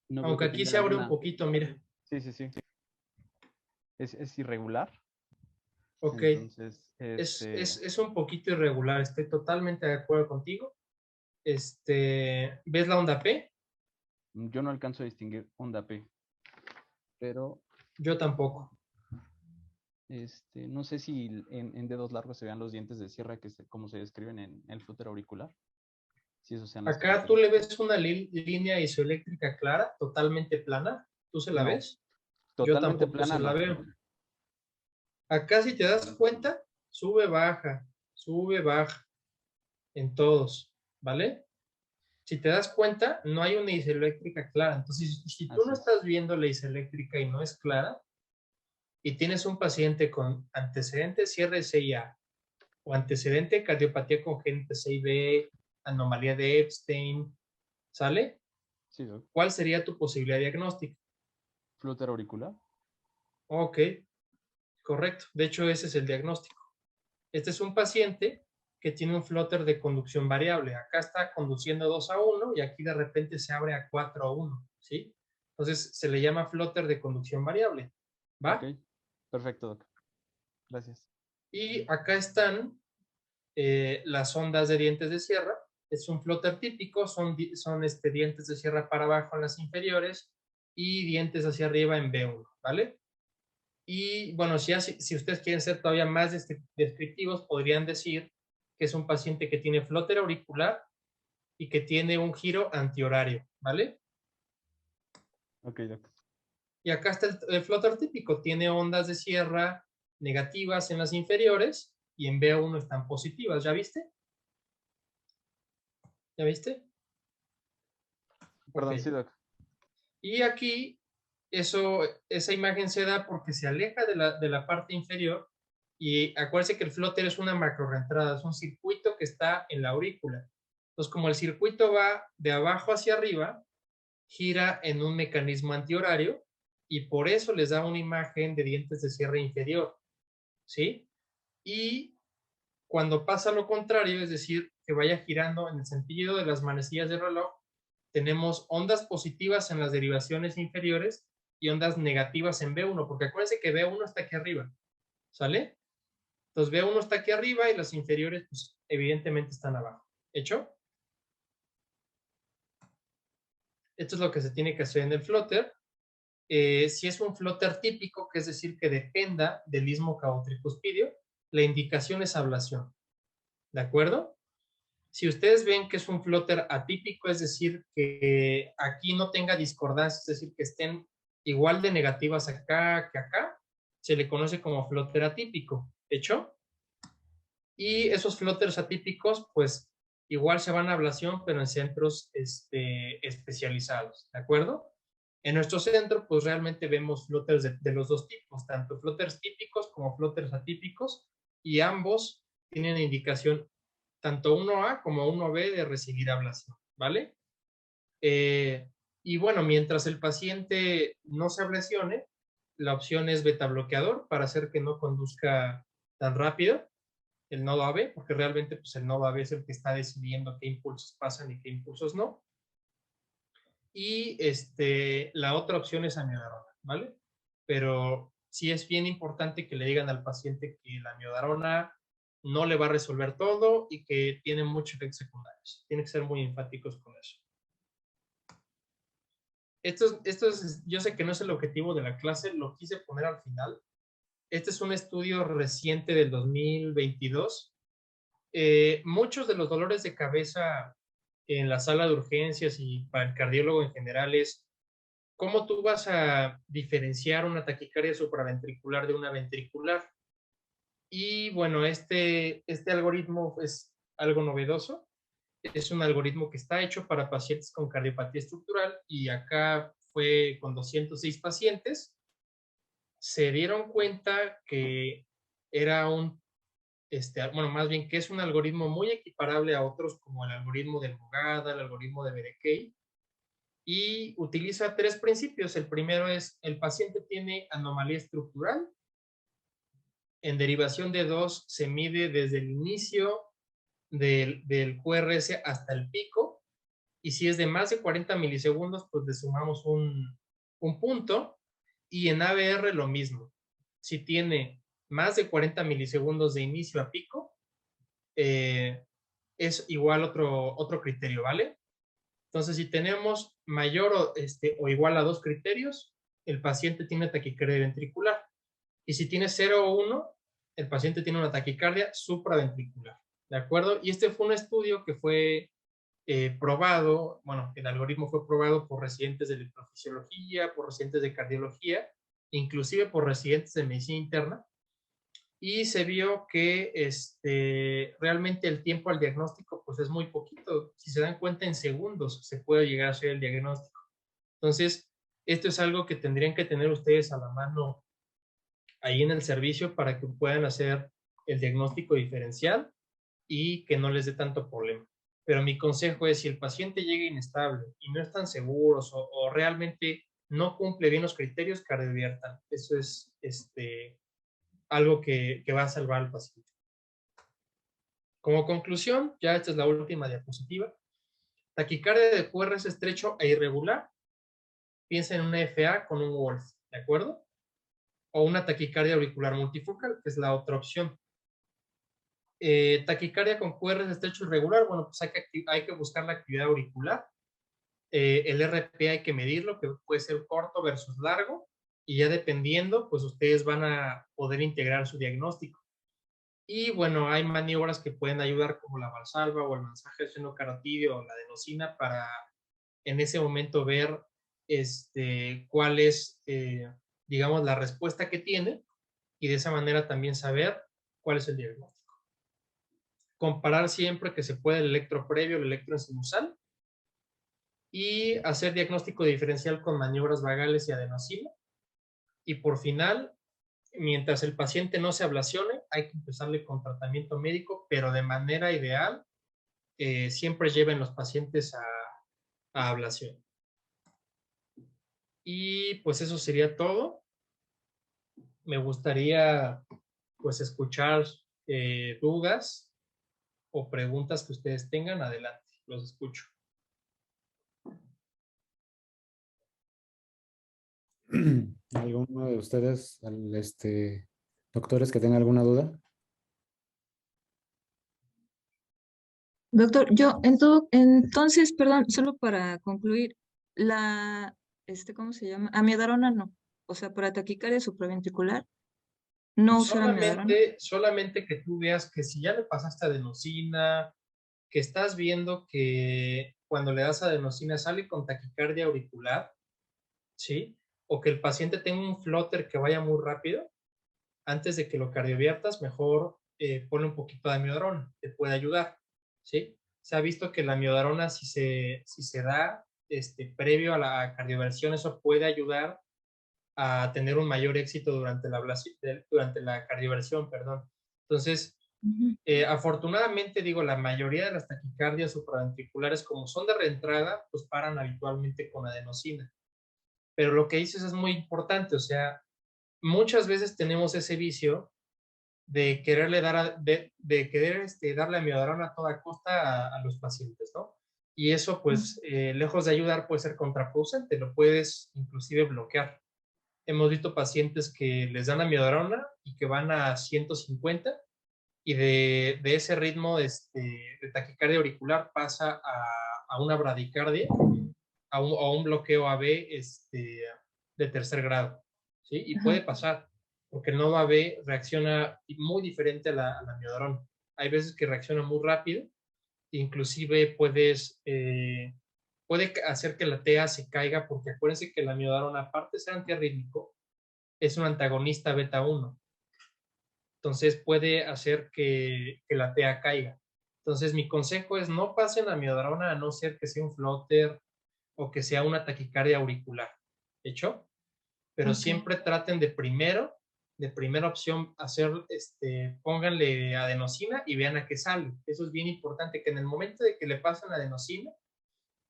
No veo Aunque que aquí tenga se abre un alguna... poquito, mira. Sí. Es irregular. Ok. Entonces, es un poquito irregular, estoy totalmente de acuerdo contigo. ¿Ves la onda P? Yo no alcanzo a distinguir onda P. Pero... Yo tampoco. No sé si en dedos largos se vean los dientes de sierra como se describen en el flúter auricular. Si eso sean las Acá tú le ves una línea isoeléctrica clara, totalmente plana. ¿Tú se la No, ves? Yo totalmente tampoco plana, se la no. veo. Acá si te das cuenta, sube, baja en todos, ¿vale? Si te das cuenta, no hay una isoeléctrica clara. Entonces, si tú no estás viendo la isoeléctrica y no es clara, y tienes un paciente con antecedente cierre CIA o antecedente cardiopatía congénita CIB, anomalía de Epstein, ¿sale? Sí, Doc. ¿Cuál sería tu posibilidad diagnóstica? Flúter auricular. Ok, correcto. De hecho, ese es el diagnóstico. Este es un paciente que tiene un flúter de conducción variable. Acá está conduciendo 2-1 y aquí de repente se abre a 4-1, ¿sí? Entonces se le llama flúter de conducción variable. ¿Va? Ok, perfecto, Doc. Gracias. Y acá están las ondas de dientes de sierra. Es un flúter típico, son dientes de sierra para abajo en las inferiores y dientes hacia arriba en B1, ¿vale? Y bueno, si ustedes quieren ser todavía más descriptivos, podrían decir que es un paciente que tiene flúter auricular y que tiene un giro antihorario, ¿vale? Ok, Doc. Y acá está el flúter típico, tiene ondas de sierra negativas en las inferiores y en B1 están positivas, ¿ya viste? ¿Ya viste? Perdón, Okay. sí, Doc. Y aquí esa imagen se da porque se aleja de la parte inferior y acuérdense que el flúter es una macroreentrada, es un circuito que está en la aurícula. Entonces, como el circuito va de abajo hacia arriba, gira en un mecanismo antihorario y por eso les da una imagen de dientes de sierra inferior, ¿sí? Y cuando pasa lo contrario, es decir, que vaya girando en el sentido de las manecillas del reloj, tenemos ondas positivas en las derivaciones inferiores y ondas negativas en B1, porque acuérdense que B1 está aquí arriba, ¿sale? Entonces B1 está aquí arriba y las inferiores, pues evidentemente están abajo. ¿Hecho? Esto es lo que se tiene que hacer en el Flutter. Si es un Flutter típico, que es decir, que dependa del istmo cabotricuspidio, la indicación es ablación. ¿De acuerdo? Si ustedes ven que es un Flutter atípico, es decir, que aquí no tenga discordancia, es decir, que estén igual de negativas acá que acá, se le conoce como Flutter atípico. ¿Hecho? Y esos Flutters atípicos, pues, igual se van a ablación, pero en centros especializados. ¿De acuerdo? En nuestro centro, pues realmente vemos Flutters de los dos tipos, tanto Flutters típicos como Flutters atípicos, y ambos tienen indicación tanto 1A como 1B de recibir ablación, ¿vale? Y bueno, mientras el paciente no se ablasione, la opción es beta bloqueador para hacer que no conduzca tan rápido el nodo AB, porque realmente pues, el nodo AB es el que está decidiendo qué impulsos pasan y qué impulsos no. Y la otra opción es amiodarona, ¿vale? Pero sí es bien importante que le digan al paciente que la amiodarona no le va a resolver todo y que tiene muchos efectos secundarios. Tienen que ser muy enfáticos con eso. Yo sé que no es el objetivo de la clase, lo quise poner al final. Este es un estudio reciente del 2022. Muchos de los dolores de cabeza en la sala de urgencias y para el cardiólogo en general es cómo tú vas a diferenciar una taquicardia supraventricular de una ventricular. Y bueno, este algoritmo es algo novedoso. Es un algoritmo que está hecho para pacientes con cardiopatía estructural y acá fue con 206 pacientes. Se dieron cuenta que era bueno, más bien que es un algoritmo muy equiparable a otros como el algoritmo de Bugada, el algoritmo de Berekei, y utiliza 3 principios. El primero es, el paciente tiene anomalía estructural. En derivación de 2 se mide desde el inicio del QRS hasta el pico, y si es de más de 40 milisegundos, pues le sumamos un punto, y en ABR lo mismo. Si tiene más de 40 milisegundos de inicio a pico, es igual otro criterio, ¿vale? Entonces, si tenemos mayor o igual a 2 criterios, el paciente tiene taquicardia ventricular. Y si tiene 0 o 1, el paciente tiene una taquicardia supraventricular. ¿De acuerdo? Y este fue un estudio que fue probado, bueno, el algoritmo fue probado por residentes de electrofisiología, por residentes de cardiología, inclusive por residentes de medicina interna, y se vio que realmente el tiempo al diagnóstico pues es muy poquito. Si se dan cuenta, en segundos se puede llegar a hacer el diagnóstico. Entonces, esto es algo que tendrían que tener ustedes a la mano ahí en el servicio para que puedan hacer el diagnóstico diferencial y que no les dé tanto problema. Pero mi consejo es, si el paciente llega inestable y no están seguros o realmente no cumple bien los criterios, cardioviertan. Eso es algo que va a salvar al paciente. Como conclusión, ya esta es la última diapositiva. Taquicardia de QRS estrecho e irregular. Piensa en una FA con un Wolf, ¿de acuerdo? O una taquicardia auricular multifocal, que es la otra opción. Taquicardia con QRS estrecho irregular, bueno, pues hay que buscar la actividad auricular. El RP hay que medirlo, que puede ser corto versus largo, y ya dependiendo, pues ustedes van a poder integrar su diagnóstico. Y bueno, hay maniobras que pueden ayudar como la Valsalva o el masaje senocarotidio o la adenosina para en ese momento ver cuál es, digamos, la respuesta que tiene, y de esa manera también saber cuál es el diagnóstico. Comparar siempre que se puede el electro previo, el electroenzimusal, y hacer diagnóstico diferencial con maniobras vagales y adenosina. Y por final, mientras el paciente no se ablacione, hay que empezarle con tratamiento médico, pero de manera ideal, siempre lleven los pacientes a ablación. Y pues eso sería todo. Me gustaría pues escuchar dudas o preguntas que ustedes tengan. Adelante, los escucho. ¿Alguno de ustedes, doctores, que tenga alguna duda? Doctor, entonces, perdón, solo para concluir, ¿cómo se llama? Amiodarona no. O sea, para taquicardia supraventricular, no usar amiodarona. Solamente que tú veas que si ya le pasaste adenosina, que estás viendo que cuando le das adenosina sale con taquicardia auricular, ¿sí? O que el paciente tenga un flutter que vaya muy rápido, antes de que lo cardioviertas, mejor ponle un poquito de amiodarona, te puede ayudar, ¿sí? Se ha visto que la amiodarona, si se da previo a la cardioversión, eso puede ayudar a tener un mayor éxito durante la cardioversión, perdón. Entonces, afortunadamente, digo, la mayoría de las taquicardias supraventriculares, como son de reentrada, pues paran habitualmente con adenosina. Pero lo que dices es muy importante, o sea, muchas veces tenemos ese vicio de quererle darle amiodarona a toda costa a los pacientes, ¿no? Y eso, pues, lejos de ayudar, puede ser contraproducente, lo puedes inclusive bloquear. Hemos visto pacientes que les dan amiodarona y que van a 150 y de ese ritmo de taquicardia auricular pasa a una bradicardia, a un bloqueo AB de tercer grado, ¿sí? Y puede pasar, porque el nodo AB reacciona muy diferente a la amiodarona. Hay veces que reacciona muy rápido, inclusive puede hacer que la TEA se caiga, porque acuérdense que la amiodarona, aparte de ser antiarrítmico, es un antagonista beta 1. Entonces puede hacer que la TEA caiga. Entonces mi consejo es no pasen amiodarona a no ser que sea un flutter o que sea una taquicardia auricular. ¿Hecho? Pero siempre traten de primera opción, pónganle adenosina y vean a qué sale. Eso es bien importante, que en el momento de que le pasen adenosina,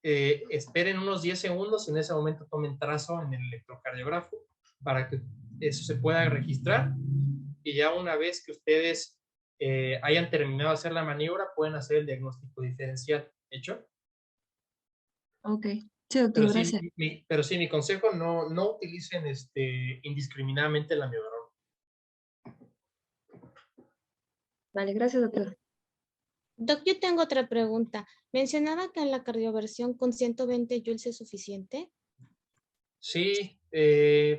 esperen unos 10 segundos, en ese momento tomen trazo en el electrocardiografo para que eso se pueda registrar, y ya una vez que ustedes hayan terminado de hacer la maniobra, pueden hacer el diagnóstico diferencial. ¿Hecho? Ok. Sí, doctor, gracias. Pero sí, mi consejo, no utilicen indiscriminadamente la amiodarona. Vale, gracias, doctor. Doc, yo tengo otra pregunta. Mencionaba que en la cardioversión con 120 joules es suficiente. Sí,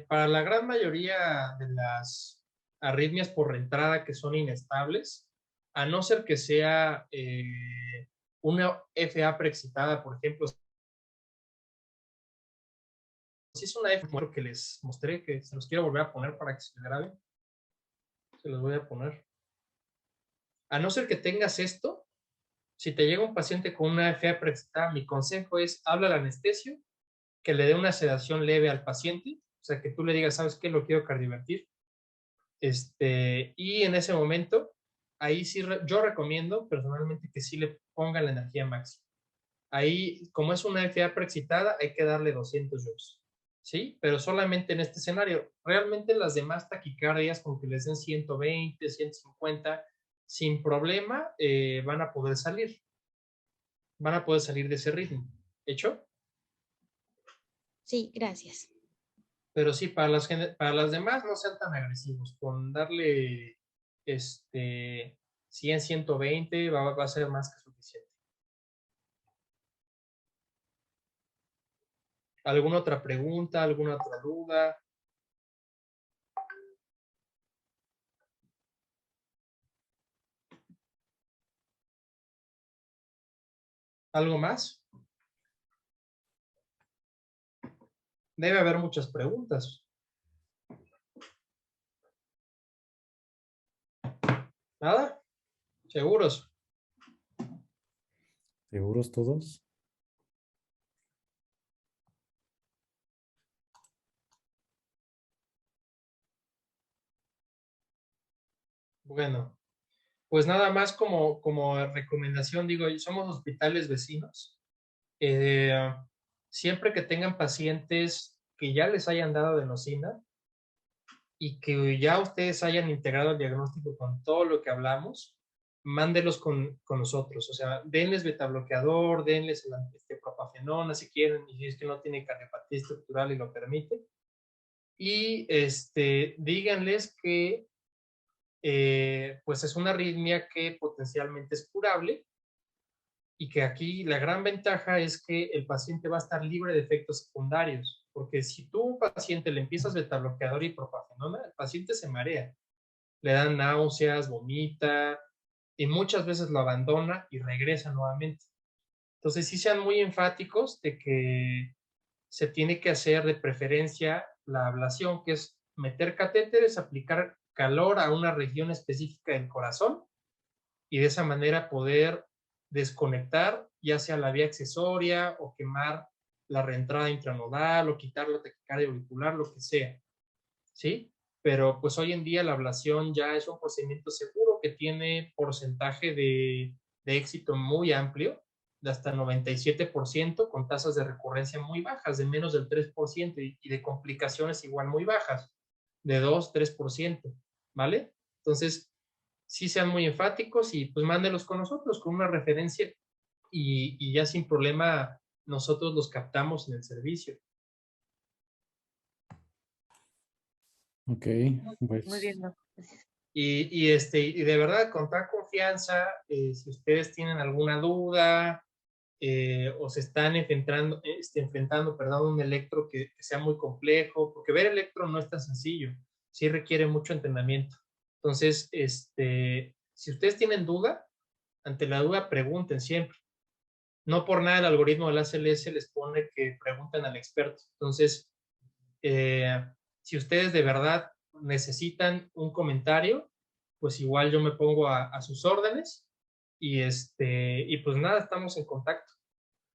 para la gran mayoría de las arritmias por reentrada que son inestables, a no ser que sea una FA preexcitada, por ejemplo, si es una FA que les mostré, que se los quiero volver a poner para que se grabe, se los voy a poner. A no ser que tengas esto, si te llega un paciente con una FA preexcitada, mi consejo es habla al anestesio, que le dé una sedación leve al paciente, o sea, que tú le digas, ¿sabes qué? Lo quiero cardiovertir. Y en ese momento, ahí sí, yo recomiendo personalmente que sí le pongan la energía máxima. Ahí, como es una FA preexcitada, hay que darle 200 joules, ¿sí? Pero solamente en este escenario. Realmente las demás taquicardias, con que les den 120, 150, sin problema, van a poder salir. Van a poder salir de ese ritmo. ¿Hecho? Sí, gracias. Pero sí, para las demás no sean tan agresivos. Con darle 100, 120 va a ser más que suficiente. ¿Alguna otra pregunta? ¿Alguna otra duda? ¿Algo más? Debe haber muchas preguntas. ¿Nada? ¿Seguros? ¿Seguros todos? Bueno, pues nada más como recomendación, digo, somos hospitales vecinos. Siempre que tengan pacientes que ya les hayan dado adenosina y que ya ustedes hayan integrado el diagnóstico con todo lo que hablamos, mándelos con nosotros. O sea, denles betabloqueador, denles el propafenona si quieren, y si es que no tiene cardiopatía estructural y lo permite. Y díganles que pues es una arritmia que potencialmente es curable y que aquí la gran ventaja es que el paciente va a estar libre de efectos secundarios, porque si tú a un paciente le empiezas betabloqueador y propafenona, el paciente se marea, le dan náuseas, vomita, y muchas veces lo abandona y regresa nuevamente. Entonces sí sean muy enfáticos de que se tiene que hacer de preferencia la ablación, que es meter catéteres, aplicar calor a una región específica del corazón y de esa manera poder desconectar ya sea la vía accesoria o quemar la reentrada intranodal o quitar la taquicardia auricular, lo que sea, ¿sí? Pero pues hoy en día la ablación ya es un procedimiento seguro que tiene porcentaje de éxito muy amplio, de hasta 97%, con tasas de recurrencia muy bajas, de menos del 3%, y de complicaciones igual muy bajas, de 2-3%, ¿vale? Entonces, sí sean muy enfáticos y pues mándenlos con nosotros, con una referencia, y ya sin problema nosotros los captamos en el servicio. Ok, pues. Muy bien, ¿no? Gracias. Y de verdad, con toda confianza, si ustedes tienen alguna duda o se están enfrentando, un electro que sea muy complejo, porque ver electro no es tan sencillo, sí requiere mucho entrenamiento. Entonces, si ustedes tienen duda, ante la duda pregunten siempre. No por nada el algoritmo del ACLS les pone que pregunten al experto. Entonces, si ustedes de verdad necesitan un comentario, pues igual yo me pongo a sus órdenes y pues nada, estamos en contacto.